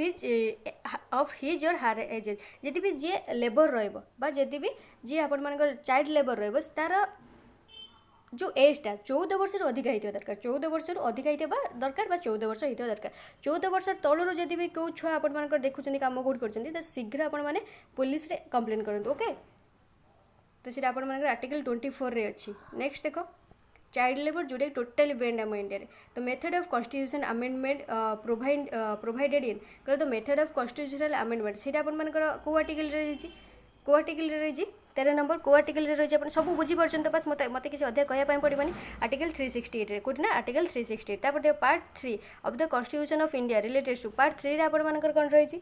हिज और हार एज जदि भी जी लेबर रहिबो बा जदि भी जी अपन मानकर चाइल्ड लेबर रहिबो तार जो एजटा 14 वर्ष अधिक होता दरकार 14 वर्ष अधिक होता दरकार 14 वर्ष होता दरकार 14 वर्ष तलर जदि भी कौ छुआ आपण मानकर देखुछन काम कौट कर तो शीघ्र आपण मैंने पुलिस रे कंप्लेन करूँ ओके तो सीटा आपण मानकर आर्टिकल 24 रे अच्छी नेक्स्ट देखो चाइल्ड लेबर जोटा टोटाली बेन्ड आम इंडिया तो method of constitution amendment provided in the method of constitutional amendment सीटा आपण मानकर को आर्टिकल रही 13 नंबर को आर्टिकल रही है सब बुझीपार तो बस मत मत किसी अधिक कहवाई पड़ोनी आर्टिकल 368 कौटी ना आर्टिकल 368 तापर देखो part 3 of the constitution of India related to part 3 रे आपण मानकर कौन रही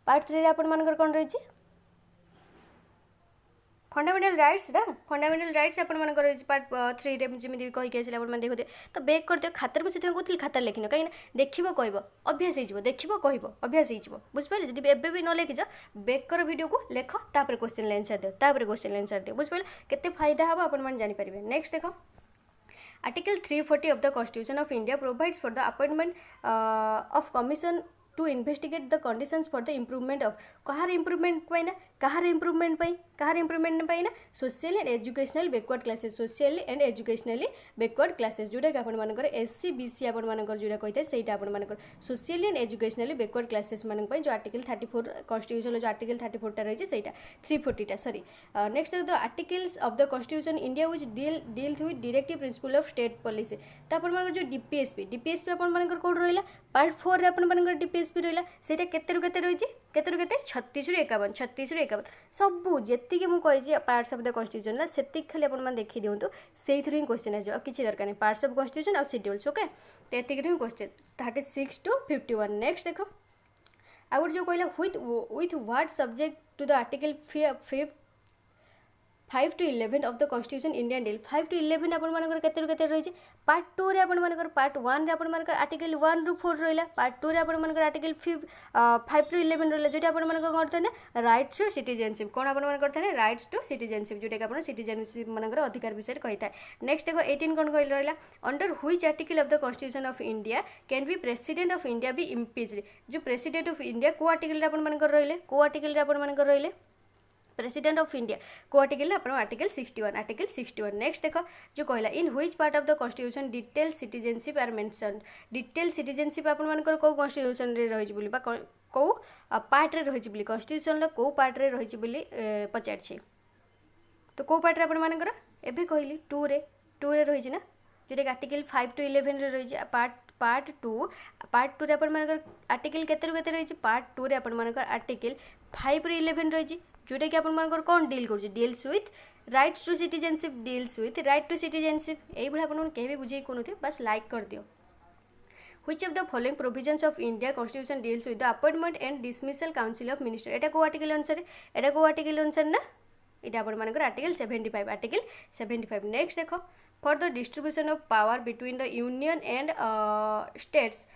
पार्ट 3 रे आपण मानकर कौन रही फंडामेंटल राइट्स ना फंडामेंटल राइट्स अपन मन पार्ट 3 रे जमी कहीकि आसे आप देखते तो बेक कर दियो खातर से कहूँ खातर लिखिन कहीं देखो कह अभ्यास हो देखो कह अभ्यास हो बुझिपारे जब एबे भी न लिखिज बेक कर वीडियो को लेख तापर क्वेश्चन आंसर दियो तापर क्वेश्चन आंसर दियो बुझिपारे केते फायदा हम अपन मन जानि पारिबे नेक्स्ट देखो article 340 of the constitution of India provides for the appointment of commission to investigate the conditions for the improvement of कहार इम्प्रूवमेंट पाई ना कहार इम्प्रूवमेंट पाई ना social and educational backward classes social and educationally backward classes जोटा कि आपण मानकर SC BC आपण मानकर जोटा कहते सेटा आपण मानकर social and educationally backward classes मान जो आर्टिकल 34 कॉन्स्टिट्यूशन जो आर्टिकल 34 टा रही सेटा 340 टा sorry next the articles of the constitution India which deal with directive principle of state policy तो आपण मानकर जो डीपीएसपी आपण मानकर कोड रहिला पार्ट 4 रे आपण मानकर डीपीएसपी रहिला सेटा केते रु केते रहिछि केते रु केते 36 रु 51 सबू जी मुझे पार्ट्स ऑफ द कॉन्स्टिट्यूशन ना से खाली अपन देखी दिंतु से ही क्वेश्चन आ किसी दरकार नहीं पार्ट्स ऑफ कॉन्स्टिट्यूशन और शेड्यूल्स ओके तो ये क्वेश्चन 36 to 51 नेक्स्ट देखो आउ जो कहला with what subject to the article 5 to 11 of the constitution Indian deal 5 to 11 आपण मानकर केते केते रही पार्ट 2 रे आपण मानकर पार्ट 1 रे आपण मानकर आर्टिकल 1 रु 4 रहिला पार्ट 2 रे आपण मानकर आर्टिकल 5 टू 11 रहिला जोटा आपण मानकर करते ना राइट्स टू सिटीजनशिप कोन आपण मानकर करते ना राइट्स टू सिटीजनशिप जोटा कि आपण सिटीजनशिप मानकर अधिकार विषय कहिता नेक्स्ट देखो 18 कोन कहल रहिला under which article of the constitution of India can be president of India be impeached जो प्रेसिडेंट ऑफ इंडिया को आर्टिकल रे आपण मानकर रहिले को आर्टिकल रे आपण मानकर रहिले प्रेसिडेंट ऑफ इंडिया को आर्टिकल आप आर्टिकल 61 नेक्स्ट देखो जो कहला in which part of the constitution detail citizenship are mention detail citizenship आपण मानकर को कॉन्स्टिट्यूशन रे रहिछि बोली बा को पार्ट रे रहिछि बोली कॉन्स्टिट्यूशन ला को पार्ट रे रहिछि बोली पचार छी तो को पार्ट रे आपण मानकर एबे कहली 2 रे रहिछि ना जेटा आर्टिकल 5 टू 11 रे रहिछि पार्ट 2 रे आपण मानकर आर्टिकल केते रहिछि पार्ट 2 रे आपण मानकर आर्टिकल 5 रे 11 रहिछि जोटा कि आपण मानकर कौन डील कर deals with rights to citizenship deals with right to citizenship यही भाई आपन के भी बुझे कोन थे बस लाइक कर दियो which of the following provisions of India constitution deals with the appointment and dismissal council of minister एटा को आर्टिकल अनुसार ना एटा आपण मानकर आर्टिकल 75 नेक्स्ट देखो for the distribution of power between the union and states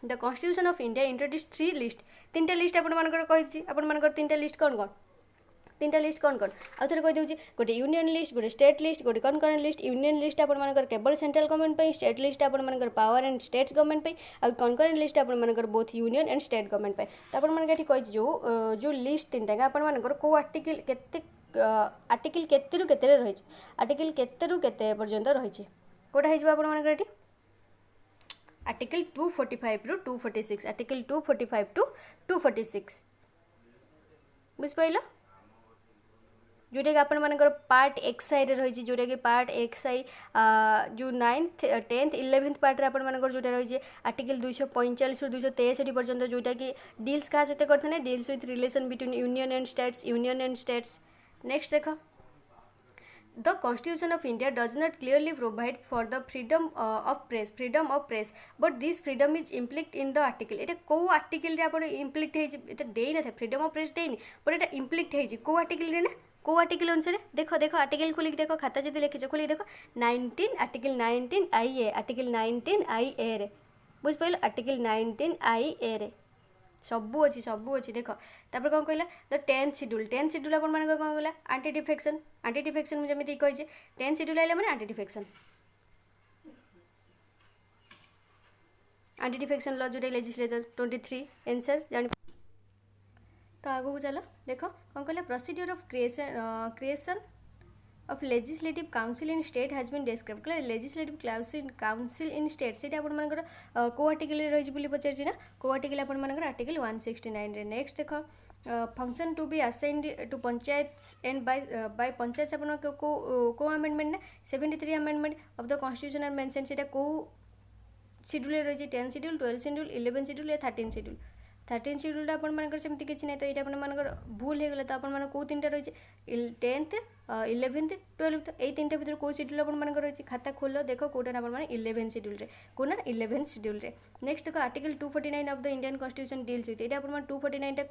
the constitution of India introduce 3 list 3टा list आपण मानकर कहि आपण मानकर 3टा लिस्ट कौन आउ थे कही दूसरी गोटे यूनियन लिस्ट गोटे स्टेट लिस्ट गोटे कनकरेंट लिस्ट यूनियन लिस्ट आपण मानकर केवल सेंट्रल गवर्नमेंट पे स्टेट लिस्ट आपण मानकर पावर एंड स्टेट्स गवर्नमेंट पे आ कनकरेंट लिस्ट आपण मानकर both union and state government पे तो आपण मानकर एठी कहि जो लिस्ट 3टा आपण मानकर को आर्टिकल केते आर्टिकल केते रु केते रही आर्टिकल केते रु केते पर्यंत रही कोटा हे आपण मानकर एठी आर्टिकल 245 रु 246 आर्टिकल 245 टू 246 बुझ पाइल जोटा कि आपण मानकर पार्ट एक्सआई रे रही जोटा कि पार्ट एक्सआई जो 9th 10th 11th पार्ट रे आपण मानकर जोटा रही आर्टिकल 245 रु 263 पर्यंत जोटा कि डील्स का सहित करथने deals with relation between union and states next देखो The Constitution of India does not clearly provide for the freedom of press but this freedom is implied in the article एटा को article रे आपण इम्प्लिक्ट हे एटा देई न थे फ्रीडम ऑफ प्रेस देनी but एटा इम्प्लिक्ट हे को article रे ना को आर्टिकल अनुसार देखो आर्टिकल खोली देखो खाता जदी लिखिछ खोली देखो 19 आर्टिकल 19 IA आर्टिकल 19 IA रे बुझ पाइल आर्टिकल 19 IA रे सबू अच्छी देख तापर कौन कहला द 10th शेड्यूल अपन मान कौन कहला एंटी डिफेक्शन में जमी कही 10th शेड्यूल आइला माने एंटी डिफेक्शन लॉ जोटा लेजिस्लेटर 23 आंसर जान तो आगू चलो देखो कौन कहला procedure of creation of legislative council in state has been described कहले legislative council in state सेटा आपण मानकर को आर्टिकल रे रही बोली पचार छी ना को आर्टिकल आपण मानकर आर्टिकल 169 रे नेक्स्ट देखो function to be assigned to panchayat and by panchayat आपण को अमेंडमेंट ना 73 amendment of the constitution are mention सेटा को शेड्यूल रे रही 10 शेड्यूल 12 शेड्यूल 11 शेड्यूल या 13 शेड्यूल आपण मानकर सेमती किछि नै तो एटा आपण मानकर भूल हे गेला तो आपण मान को तीनटा रही 10th 11th 12th ए तीनटा भीतर को शेड्यूल आपण मानकर रही खाता खोलो देखो कोटा आपण मान 11 शेड्यूल रे कोना 11th शेड्यूल रे नेक्स्ट देखो article 249 of the Indian constitution deals with एटा आपण मान 249 टा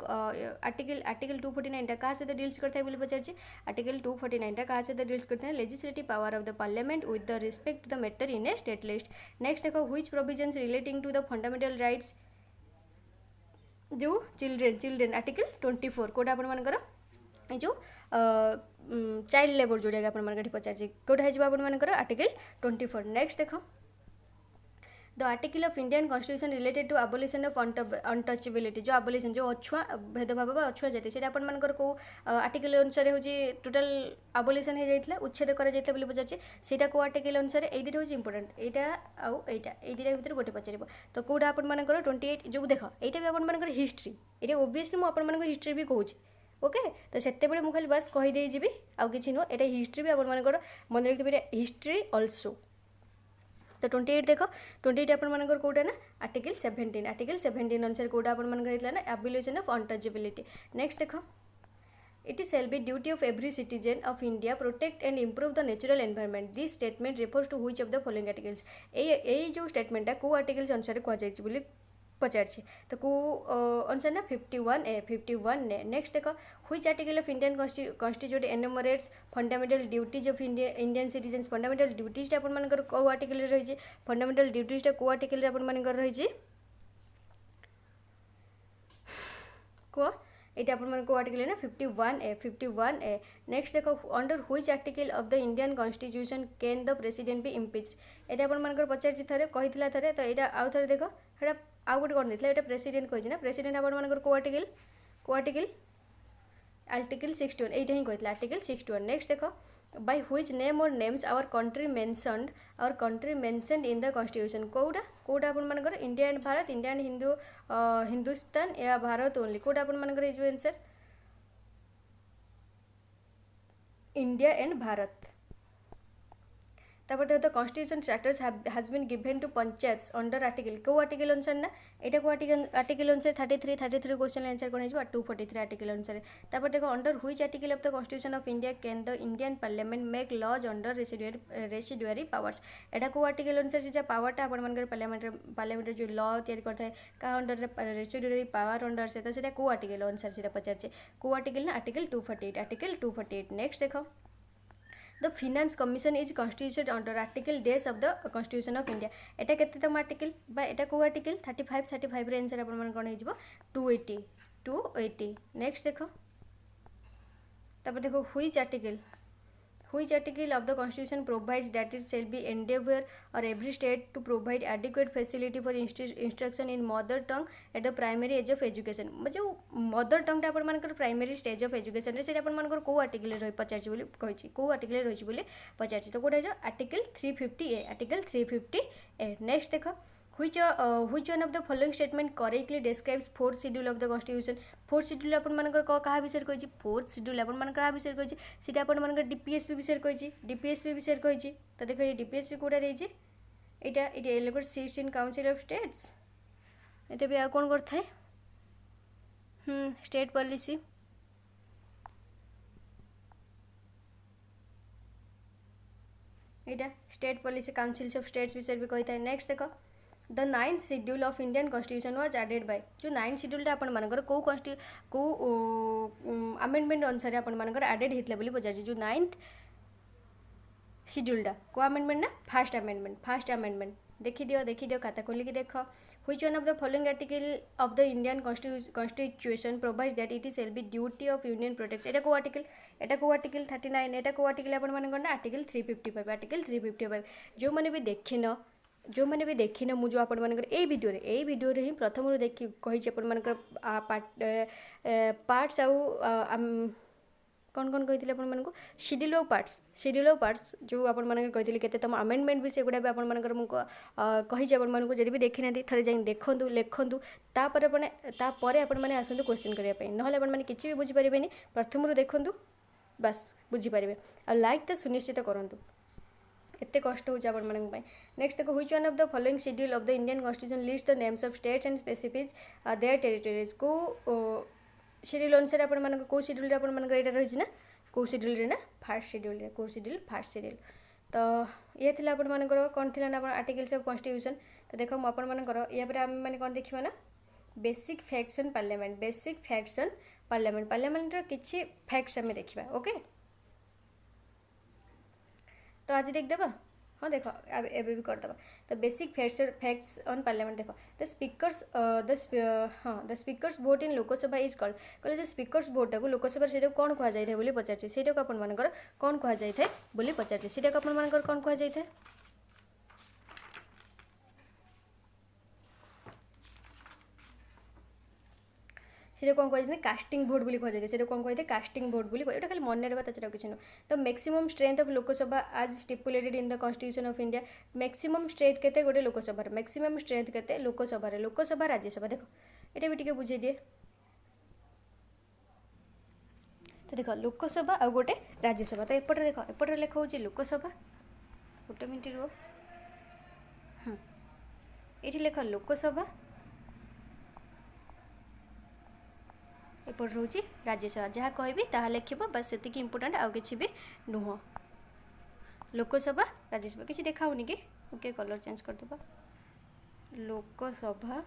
आर्टिकल 249 टा का सहित डील्स करथाय बोली पचार छी आर्टिकल 249 टा का सहित डील्स करथाय legislative power of the parliament with the respect to the matter in a state list next देखो which provisions relating to the fundamental rights जो चिल्ड्रेन आर्टिकल 24 कोटा आपण मानकर जो चाइल्ड लेबर जोटा कि आपण मानकर पचार कोटा है आपण मानकर आर्टिकल 24 नेक्स्ट देखो the article of Indian constitution related to abolition of untouchability जो अबोलिशन जो अछुआ भेदभाव बा अछुआ जाति सेटा आपण मानकर को आर्टिकल अनुसार होची टोटल अबोलिशन हे जाइतला उच्छेद करा जाइतला बोली पचार सेटा को आर्टिकल अनुसार ए दिटा होची इंपोर्टेंट एटा आउ एटा ए दिटा भीतर गोटे पचारिबो तो कोडा आपण मानकर 28 जो देखो एटा भी आपण मानकर हिस्ट्री एटा ऑब्वियसली मु आपण मानकर हिस्ट्री भी कहूची ओके तो सेते बेले मु खाली बस कहि देई जिबी आउ किछि नो एटा हिस्ट्री भी आपण मानकर मन रखिबे हिस्ट्री आल्सो तो 28 देखो 28 अपन मानकर कोटा ना आर्टिकल 17 अनुसार कोटा अपन मानकर हितला ना एबोलिशन ऑफ अनटचेबिलिटी नेक्स्ट देखो it is shall be duty of every citizen of India protect and improve the natural environment this statement refers to which of the following articles A जो statement को articles अनुसार कह जाय बोली पचार तो को अनुसार ना 51A नेक्स्ट देख which article of Indian constitution enumerates fundamental duties of Indian citizens fundamental duties अपन मानकर को आर्टिकल रही फंडामेंटल ड्यूटीज को आर्टिकल अपन मानकर रही को ये अपन को आर्टिकल है ना 51A नेक्स्ट देखो under which article of the Indian constitution can the president be impeached ये अपन मानकर पचार थे कही थे तो यहाँ आउ थे देख है आउ गोटे कौन देता है प्रेसिडेंट कही ना प्रेसिडेंट अपन मानकर को आर्टिकल आर्टिकल 61 यही ही कहते आर्टिकल 61 नेक्स्ट देख by which name or names our country mentioned in the constitution कोड़ा अपन मानकर India and Bharat India and Hindustan या भारत ओनली कोड़ा अपन मानकर is answer India and Bharat तापर देखो constitution status has been given to panchayat under article को आर्टिकल अनुसार ना एटा को आर्टिकल अनुसार 33 क्वेश्चन आंसर कोन हिजबा 243 आर्टिकल अनुसार तापर देखो under which article of the constitution of India can the Indian parliament make laws under residuary powers एटा को आर्टिकल अनुसार जे पावरटा अपन मानकर पार्लियामेंट जो लॉ तैयारी करता है का अंडर रेसिडुअरी पावर अंडर से तो सेटा को आर्टिकल अनुसार सेटा पचारछे को आर्टिकल ना आर्टिकल 248 नेक्स्ट देखो The Finance Commission is constituted under Article days of the Constitution of India. एटा केते तम आर्टिकल बा एटा को आर्टिकल 35 रे आंसर अपन मन कोन हिजबो 280 नेक्स्ट देखो तब देखो which article of the constitution provides that it shall be endeavor or every state to provide adequate facility for instruction in mother tongue at the primary age of education जो mother tongue अपन मानकर primary stage of education रे से अपन मानकर को article रही पचारछि बोली कहिछि को article रही बोली पचारछि तो कोटा जो आर्टिकल 350A नेक्स्ट देखो which one of the following statement correctly describes fourth schedule of the constitution fourth schedule अपन मानकर कहा विषय कहिछि fourth schedule अपन मानकर कहा विषय कहिछि सीटा अपन मानकर DPSP विषय कहिछि तो देखो ये DPSP कोटा देछि एटा allocate seats in council of states एते भी आ कोन करथाय स्टेट पॉलिसी एटा state policy councils of states विषय भी कहिथाय नेक्स्ट देखो the 9th schedule of Indian constitution was added by जो 9th शेड्यूल अपन मानकर को अमेंडमेंट अनुसार अपन मानकर एडेड हेतले बोली पचारछि जो 9th शेड्यूल को अमेंडमेंट ना फर्स्ट अमेंडमेंट देखि दियो खाता खोली के देखो which one of the following article of the Indian constitution provides that it is shall be duty of union protection एटा को आर्टिकल 39 एटा को आर्टिकल अपन मानकर ना आर्टिकल 355 जो माने भी देखिन मु जो आपण मानकर ए वीडियो रे ही प्रथम रो देखि कहि जे आपण मानकर पार्ट्स आउ कौन कही अपन मानक शेड्यूल ऑफ पार्ट्स जो अपन मानकर कही केते तम अमेंडमेंट भी से गुडा अपन मानकर मु कहि अपन मानक जदि भी देखि ना थरे जाई देखंतु लेखंतु तापर अपन माने आसंतु क्वेश्चन करिया पे नहले अपन माने किछि भी बुझि परिबेनी प्रथम रो देखंतु बस बुझि परिबे आ लाइक त सुनिश्चित करंतु एते कष्ट हो जाबर मानक पाई नेक्स्ट देखो which one of the following schedule of the Indian constitution list the names of states and specifics there territories को शेड्यूल अनुसार अपन मानक को शेड्यूल रे अपन मानक एटा रहिछि ना को शेड्यूल रे ना फर्स्ट शेड्यूल तो ये थिला अपन मानकर कोन थिला ना अपन आर्टिकल्स ऑफ कॉन्स्टिट्यूशन तो देखो हम अपन मानकर या पर हम माने कोन देखिबा ना बेसिक फैक्ट्स ऑन पार्लियामेंट रो किछि फैक्ट्स हम देखिबा ओके तो आज देख देबा हाँ देखो एबे भी कर देबा तो बेसिक फैक्ट्स ऑन पार्लियामेंट देखो the speakers vote in Lok Sabha is called कहले जो स्पीकर्स वोट को लोकसभा से कौन कहा जाय थे बोली पचारछि सेटा को अपन मानकर कौन कहा जाय थे बोली पचारछि सेटा को अपन मानकर कौन कहा जाय थे से कौन कही कास्टिंग भोट बोली कहुए से कौन कही कास्टिंग भोट बोली खाली मन रहा तार किसी नुह तो मैक्सिमम स्ट्रेंथ ऑफ लोकसभा आज stipulated in the constitution of India maximum strength केते गोटे लोकसभा मैक्सिमम स्ट्रेंथ केते लोकसभा राज्यसभा देखो ये भी टे बुझे दिए तो देखो लोकसभा आ गोटे राज्यसभा तो एपटे देखो एपटे लेखा हो लोकसभा गोटे मिनट रुह ये लेख लोकसभा एपट रोचे राज्यसभा जहाँ कहबी ताहा लिखिबो बस सेतिकी इंपोर्टेंट आउ किछि भी नुह लोकसभा राज्यसभा किछि देखाउनी कि ओके कलर चेंज कर देबा लोकसभा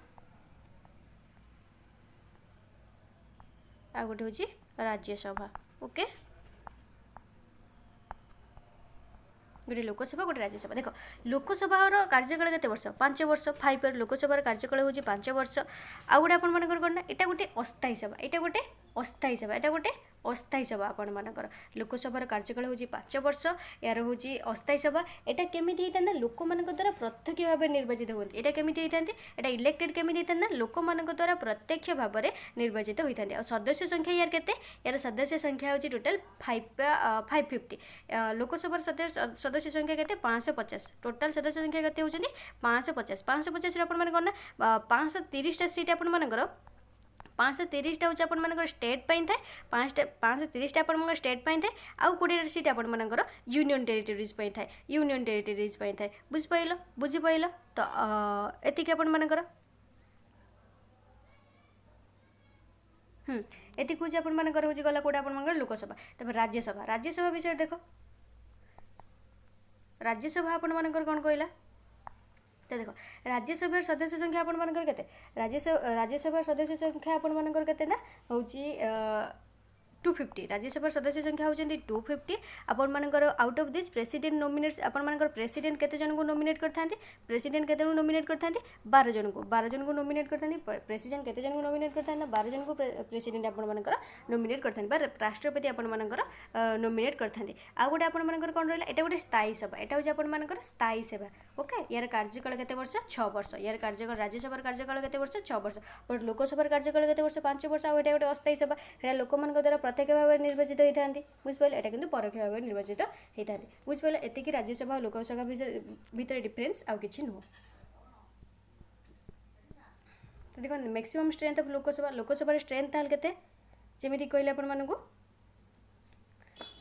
आ गोटे हूँ राज्यसभा। ओके, गोटे लोकसभा गोटे राज्यसभा। देख लोकसभार कार्यकाल केते वर्ष 5 वर्ष 5 इयर। लोकसभार कार्यकाल हूँ 5 वर्ष। आ गोटे आपण मानकर कौन ना एटा गोटे अस्थायी सभा, एटा गोटे अस्थायी सभा, एटा गोटे अस्थायी सभा आपण मानकर। लोकसभार कार्यकाल हूँ 5 वर्ष, यार हूँ अस्थायी सभा। एटा केमिति होता लोक मान द्वारा प्रत्यक्ष भाव निर्वाचित होती। एटा केमिति होता एटा इलेक्टेड केमिति होता लोक मान द्वारा प्रत्यक्ष भाव निर्वाचित होता। और सदस्य संख्या यार केते, यार सदस्य संख्या हूँ टोटाल 550। लोकसभार सदस्य संख्या केते 550। टोटाल सदस्य संख्या केते होउछन्ती 550। 550 आपण माने कोन ना 530 टा सीट आपण मानकर 530 टा हूँ आपर स्टेट पाई थाए। 530 टा आप स्टेट पाई थाए। आउ 20 सीट आपण मानकर यूनियन टेरिटोरीज पाई थाए, यूनियन टेरिटोरीज पाई थाए। बुझिपाइल तो एतिक आपण मानकर एतिक हूँ आपण मानकर हूँ गला कोटा आपण मानकर लोकसभा। तब राज्यसभा, राज्यसभा विषय देख राज्यसभा आपण मानकर कौन कहला तो देख राज्यसभा सदस्य संख्या आपण मानकर केते, राज्यसभा सदस्य संख्या आपण मानकर केते ना होची 250। राज्यसभा सदस्य संख्या होचंदी 250। आपण मानकर out of this president nominates आपण मानकर प्रेसिडेंट केते जन को नॉमिनेट करथांती, प्रेसिडेंट केते नॉमिनेट करथांती 12 जन को, 12 जन को नॉमिनेट करथांती। प्रेसिडेंट केते जन को नॉमिनेट करथांती 12 जन को प्रेसिडेंट आपण मानकर नॉमिनेट करथांती बा राष्ट्रपति आपण मानकर नॉमिनेट करथांती। आ गोटे आपण मानकर कोन रहला एटा गोटे स्थायी सभा, एटा होची आपण मानकर स्थायी सभा। ओके, यार कार्यकाल केते वर्ष 6 वर्ष। यार कार्यकाल राज्यसभार कार्यकाल केते वर्ष 6 वर्ष। बट लोकसभार कार्यकाल केते वर्ष 5 वर्ष। आ एटा गोटे अस्थायी सभा, एटा लोक मान द्वारा प्रत्यक्ष भाव निर्वाचित होता है। बुझिपारे एटा किंतु परोक्ष भाव निर्वाचित होता है। बुझिपारे एतिकी राज्यसभा और लोकसभा भितर डिफरेंस आउ किछि नुह। तो देखो maximum strength of Lok Sabha, Lok Sabha strength ताल केते जेमिति कहले आपण मानकु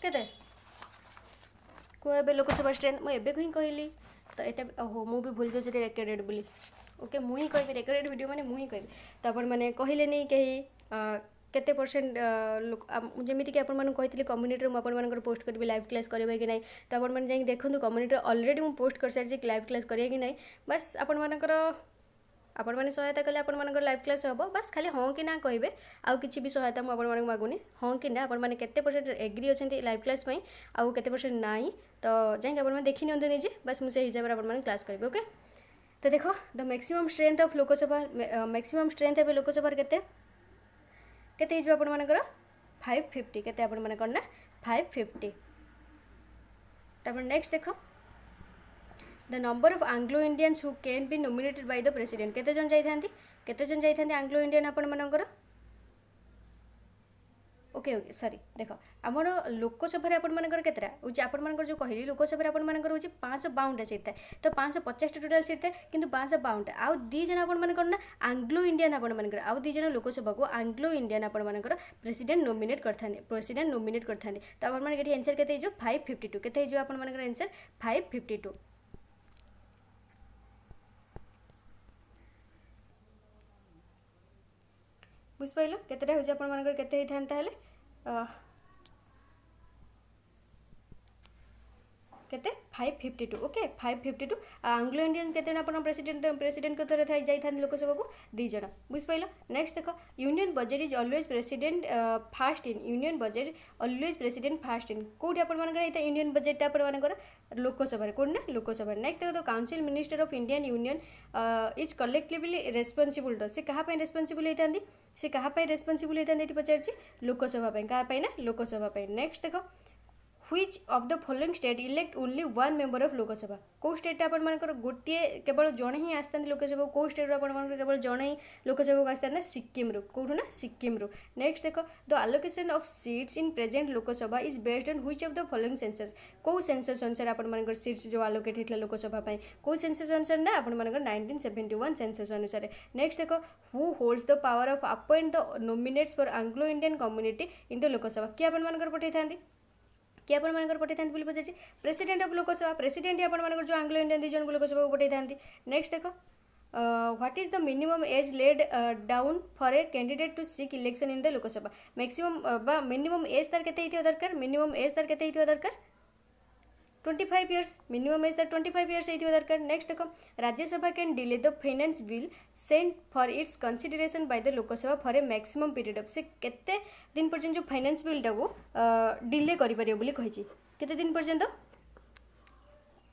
केते को एबे लोकसभा स्ट्रेंथ मु एबे कहि कहली तो एटा ओहो मु भी भूल जाउछ रेकॉर्डेड बोली। ओके, मु ही कहबी रेकॉर्डेड वीडियो माने मु ही कहबी तो आपण माने कहिले नहीं कही केते परसेंट जमीती कि आपण मानक कहितली कम्युनिटी मु आपण मानकर पोस्ट करबी लाइव क्लास करबे कि नहीं। तो आपण माने जाई देखंतु कम्युनिटी ऑलरेडी मु पोस्ट कर सारी कि लाइव क्लास करिए कि नहीं। बस आपण मानकर आपण माने सहायता कले आपण मानकर लाइव क्लास हबो। बस खाली हाँ कि ना कहबे, आउ किछि भी सहायता मु आपण मानक मागुनी। हाँ कि ना आपण माने केते परसेंट एग्री अछंती लाइव क्लास पई आउ केते परसेंट नाही तो जाई आपण माने देखि नियंतु निजे। बस मु से हिसाब रे आपण माने क्लास करबे। ओके, तो देखो the maximum strength of Lok Sabha, maximum strength है लोकसभा केते केते हिजबे आपण मानकर 550 केते आपण माने करना 550। तब नेक्स्ट देखो the number of Anglo Indians who can be nominated by the president. केते जन जाइथांती एंग्लो इंडियन आपण मानकर। ओके ओके सॉरी देख आमर लोकसभा आपण मानकर केतरा होची आपण मानकर जो कहली लोकसभा आपण मानकर होची 552 सीट थाए। तो 550 टोटल सीट थाए किंतु 552 आउ दी जन आपण मानकर ना एंग्लो इंडियन आपण मानकर आउ दी जन लोकसभा को एंग्लो इंडियन आपण मानकर प्रेसिडेंट नॉमिनेट करथाने, प्रेसिडेंट नॉमिनेट करथाने। तो आपण माने केटी आंसर केते हिजो 552 केते हिजो आपण मानकर आंसर 552। बुझ पाइलो केतेटा होची आपण मानकर केते हिथान ताले केते 552। ओके 552 एंग्लो इंडियन केते आपण प्रेसिडेंट को थरे थाई जाई थान लोकसभा को 2 जण। बुझ पाइलो। नेक्स्ट देखो union budget is always president fast in, union budget always president fast in कोठी आपण मानकर एता यूनियन बजट आपण मानकर लोकसभा कोन ना लोकसभा। नेक्स्ट देखो the council minister of Indian union is collectively responsible to, से कहा पे रेस्पोंसिबल हेतांदी, से कहा पे रेस्पोंसिबल हेतांदी एटी पचारची लोकसभा पे, कहा पे ना लोकसभा पे। नेक्स्ट देखो which of the following state elect only one member of Lok Sabha. को स्टेट आपण मानकर गोटे केवल जणे ही आस्तांती लोकसभा, को स्टेट आपण मानकर केवल जणे ही लोकसभा को आस्तांती ना सिक्किम रो, कोठु ना सिक्किम रो। नेक्स्ट देखो the allocation of seats in present Lok Sabha is based on which of the following census. को सेंसस अनुसार आपण मानकर सीट्स जो एलोकेट हेतला लोकसभा पई, को सेंसस अनुसार ना आपण मानकर 1971 सेंसस अनुसार। नेक्स्ट देखो who holds the power of appoint the nominates for Anglo Indian community in the Lok Sabha. कि आपण मानकर पठै थांती कि आपण मानकर पठै थांती बोली पचारछि प्रेसिडेंट ऑफ लोकसभा, प्रेसिडेंट आपण मानकर जो एंग्लो इंडियन 2 जन को लोकसभा को पठै थांती। नेक्स्ट देखो what is the minimum age laid down for a candidate to seek election in the Lok Sabha. Maximum बा मिनिमम एज तार केते हिथियो दरकार, मिनिमम एज तार केते हिथियो दरकार 25 years minimum age the 25 years होइथिबा दरकार। नेक्स्ट देखो Rajya Sabha can delay the finance bill send for its consideration by the Lok Sabha for a maximum period of से केते दिन पर्यंत जो फाइनेंस बिल टाको डिले करि परियो बोली कहिछि केते दिन पर्यंत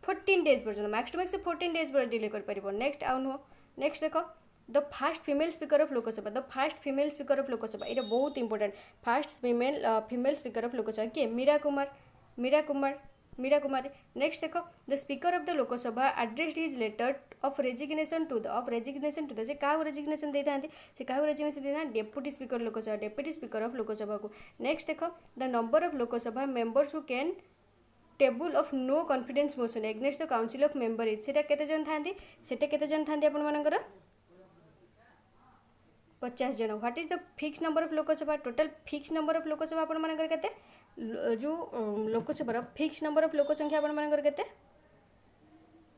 14 days पर्यंत मैक्स टू मैक्स 14 days पर डिले कर परिबो। नेक्स्ट आउ नो नेक्स्ट देखो the first female speaker of Lok Sabha the first female speaker of Lok Sabha ये बहुत important first female speaker of Lok Sabha किए मीरा कुमारी। नेक्स्ट देखो the speaker of the Lok Sabha addressed his letter of resignation to the से क्या रेजिग्नेशन देता से क्या रेजिग्नेशन देता deputy speaker Lok Sabha deputy speaker of Lok Sabha को। नेक्स्ट देखो the number of Lok Sabha members who can table of no confidence motion against the council of member is सेटा केते जन थांती सेटा केते जन थांती आपण मानकर 50 जन। What is the fix number of Lok Sabha total fix number of Lok Sabha आपण मानकर केते जो लोकसभा फिक्स नंबर ऑफ लोक संख्या आपण मानकर केते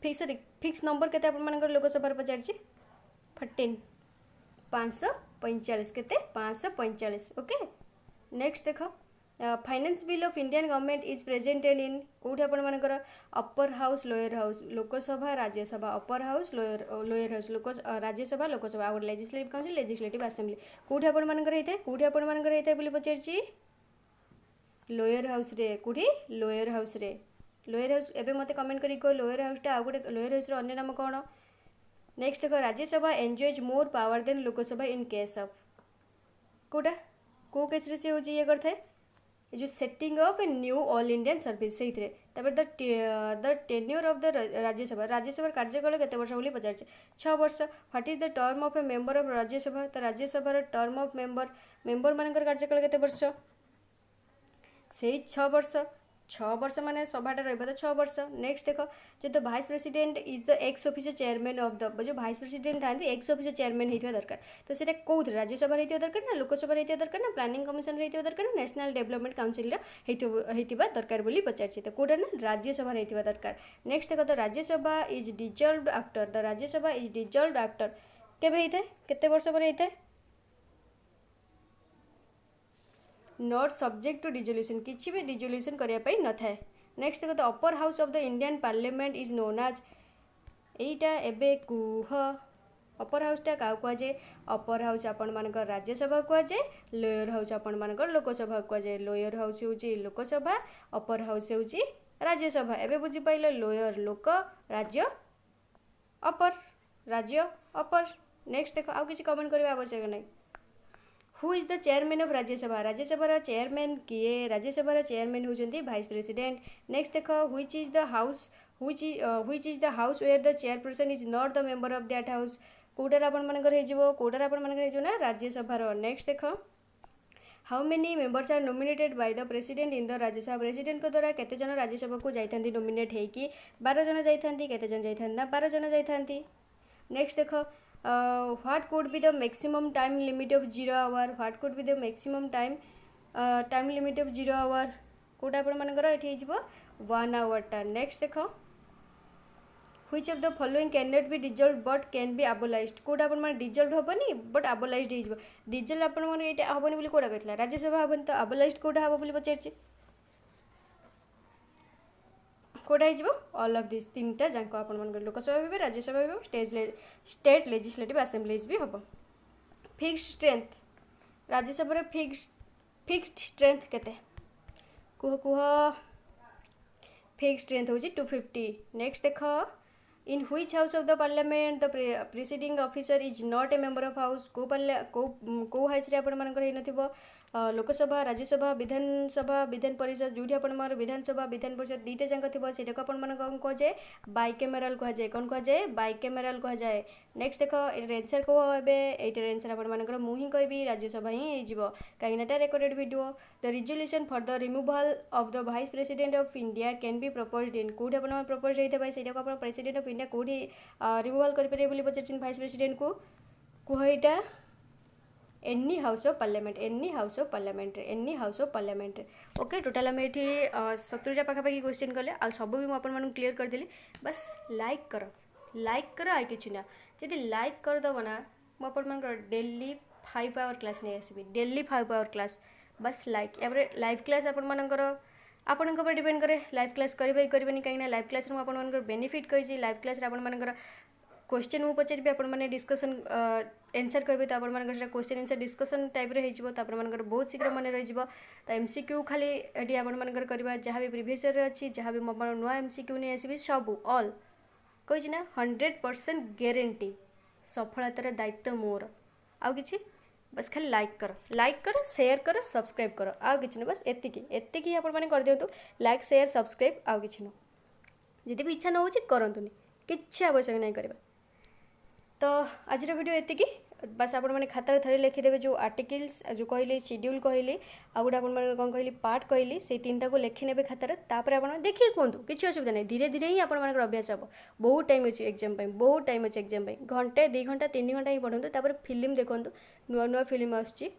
फिक्स नंबर केते आपण मानकर लोकसभा पचारछि 14 545 केते 545 ओके। नेक्स्ट देखो finance bill of Indian government is presented in कोठी आपण मानकर upper house lower house Lok Sabha Rajya Sabha upper house lower house लोक राज्यसभा लोकसभा और लेजिस्लेटिव काउंसिल लेजिस्लेटिव असेंबली कोठी आपण मानकर हेते कोठी आपण मानकर हेते बोली पचारछि लोअर हाउस रे कोठी लोअर हाउस एबे मते कमेंट करी को लोअर हाउस टा आ गुटे लोअर हाउस रो अन्य नाम कोन। नेक्स्ट देखो Rajya Sabha enjoys more power than Lok Sabha in case of कोटा को केस रे से हो जे ये करथे जो setting of a new all Indian service से the tenure of the Rajya Sabha कार्यकाल केते वर्ष बोली पचार 6 वर्ष। What is the term of a member of Rajya Sabha तो राज्यसभा टर्म ऑफ मेंबर मानकर कार्यकाल केते वर्ष से 6 वर्ष माने सभाटा रहबा तो 6 वर्ष। नेक्स्ट देखो जो the vice president is the ex officio chairman of the जो वाइस प्रेसिडेंट थांती एक्स ऑफिशियल चेयरमैन हेतिबा दरकार तो सेटा कोउथ राज्यसभा हेतिबा दरकार ना लोकसभा हेतिबा दरकार ना प्लानिंग कमिशन हेतिबा दरकार ना नेशनल डेवलपमेंट काउंसिल हेतिबा दरकार बोली पचारछि तो कोडा ना राज्यसभा हेतिबा दरकार। नेक्स्ट देखो the Rajya Sabha is dissolved after the Rajya Sabha is dissolved after केबे हेइथे केते वर्ष पर हेइथे नॉट सब्जेक्ट टू डिजोल्यूशन किछि भी डिजोल्यूशन करिया पई न थाए। नेक्स्ट देखो the upper house of the Indian parliament is known as एटा एबे कुह अपर हाउस टा का कुआ जे अपर हाउस आपण मानकर राज्यसभा कुआ जे लोअर हाउस आपण मानकर लोकसभा कुआ जे लोअर हाउस होची लोकसभा अपर हाउस होची राज्यसभा एबे बुझी पाइलो लोअर लोक राज्य अपर। नेक्स्ट देखो आउ किछि कमेंट करबा आवश्यक नै who is the chairman of Rajya Sabha chairman किए राज्यसभा चेयरमैन होजंती वाइस प्रेसिडेंट। नेक्स्ट देखो which is the house where the chairperson is not the member of that house कोटार आपण मानकर हेजिवो ना राज्यसभा। नेक्स्ट देखो how many members are nominated by the president in the Rajya Sabha president को द्वारा केते जन राज्यसभा को जाइथांती नॉमिनेट हेकी 12 जन जाइथांती केते जन जाइथांती ना 12 जन जाइथांती। नेक्स्ट देखो what could be the maximum time limit of 0 hour what could be the maximum time limit of 0 hour Kota आपण मानकर एठी हिजबो 1 hour टा। नेक्स्ट देखो which of the following cannot be dissolved but can be abolished कोटा आपण मान dissolved होबनी but abolished हिजबो dissolved आपण मान एटा होबनी बोली कोटा कहतला राज्यसभा होबनी तो abolished कोटा होबो बोली पचारछि कोटा हिजबो ऑल ऑफ दिस तीनटा जांको आपण मानकर लोकसभा होबे राज्यसभा होबे स्टेट लेजिस्लेटिव असेंबलीज भी होबो। फिक्स्ड स्ट्रेंथ राज्यसभा रे फिक्स्ड स्ट्रेंथ केते कुह फिक्स्ड स्ट्रेंथ होची 250। नेक्स्ट देखो in which house of the parliament the presiding officer is not a member of house को हाउस रे आपण मानकर हे नथिबो लोकसभा राज्यसभा विधानसभा विधान परिषद जो आप विधानसभा विधान परिषद दुईटा जाक थी से आपण मान कौन कह जाए बाइकेमेराल कह जाए कौन कह जाए बाइकेमेराल कह जाए। नेक्स्ट देख ये आंसर कह एटार आंसर आप मुझे कहबी राज्यसभा ही हो कहीं recorded video the resolution for the removal of the vice president of India can be proposed in कौट आप प्रपोज होता है से प्रेसिडेंट ऑफ इंडिया कौटी रिमूवल करेंगे बोली पचार वाइस प्रेसिडेंट को कह यहाँ any house of parliament okay total आम ये 70टा पाखापाखि क्वेश्चन कले आ सब भी मुझे क्लीयर करदेली बस लाइक कर आई कि ना जब लाइक करदेव ना मुझे डेली 5 आवर क्लास नहीं आसबि डेली 5 आवर क्लास बस लाइक लाइव क्लास आपर ଆପଣଙ୍କ ଉପରେ डिपेंड करे लाइव क्लास करेंगे करेंगे कहीं लाइव क्लास मुझे बेनिफिट कही लाइव क्लास आपंकर क्वेश्चन मुझे पचारि आपने डिस्कसन एनसर कहे तो आप क्वेश्चन एनसर डिस्कसन टाइप होकर बहुत शीघ्र मन रही तो एमसीक्यू खाली ये आपर करवा जहाँ भी प्रिवियस ईयर अच्छी जहाँ भी मोबाइल नुआ एमसीक्यू नहीं आसबि सब ऑल कही ना 100% ग्यारंटी सफलतार दायित्व मोर आउ कि बस खाली लाइक कर शेयर कर सब्सक्राइब कर आउ कि ना बस एतिकी आपने कर दिंतु लाइक शेयर सब्सक्राइब आउ कि जदि भी इच्छा न हो करतुनि किसी आवश्यक नहीं करवा तो आज वीडियो एतिकी बस आप खातार थे लिखिदेवे जो आर्टिकल्स जो कहली शेड्यूल कहली आ गोटे आप कौन कहली पार्ट कहली से तीन टाक लिखिने खातार तापर आप देखिए कहतु किसी असुविधा नहीं धीरे धीरे ही आपर अभ्यास हम बहुत टाइम अच्छी एग्जाम बहुत टाइम अच्छे एग्जाम घंटे 2 घंटा 3 घंटा ही पढ़ु तापर फिल्म देखु नुआ नुआ फिल्म आसुच्ची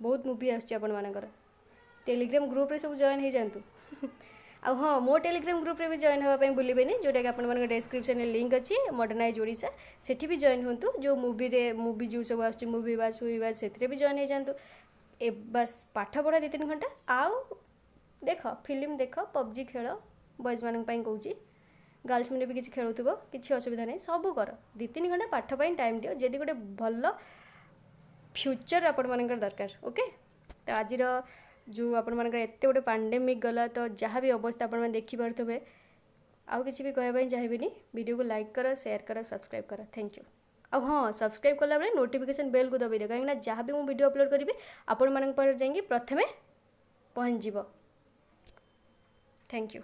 बहुत मुवी आसपर टेलीग्राम ग्रुप रे सब जॉइन हो जातु आ हाँ मो टेलीग्राम ग्रुप रे भी जॉइन होगापी भूलें जोटा कि आप डिस्क्रिप्शन में लिंक अच्छी मॉडर्नाइज ओडिशा सेठी भी जॉइन होंतु जो मूवी जो सब आस मूवी बाज से भी जॉइन हो जातु ए बस पाठ पढ़ा 2-3 घंटा आउ देख फिल्म देख पबजी खेल बॉयज मान कहूँ गर्ल्स मैंने भी किसी खेलुव किसी असुविधा नहीं सब कर 2-3 घंटा पाठपाई टाइम दियो जदि गोटे भल फ्यूचर आपर दरकार ओके तो आज जो आपर एत गोटे पैंडेमिक गला तो जहाँ भी अवस्था आप देखिपे आउ कि भी कहवाई चाहिए वीडियो को लाइक कर शेयर कर सब्सक्राइब कर थैंक यू आ हाँ सब्सक्राइब कला बेले नोटिफिकेशन बेल को दबाई दियो कहीं जहाँ भी मुझे वीडियो अपलोड करी आपण मान जाइए प्रथमे पहुँच थैंक यू।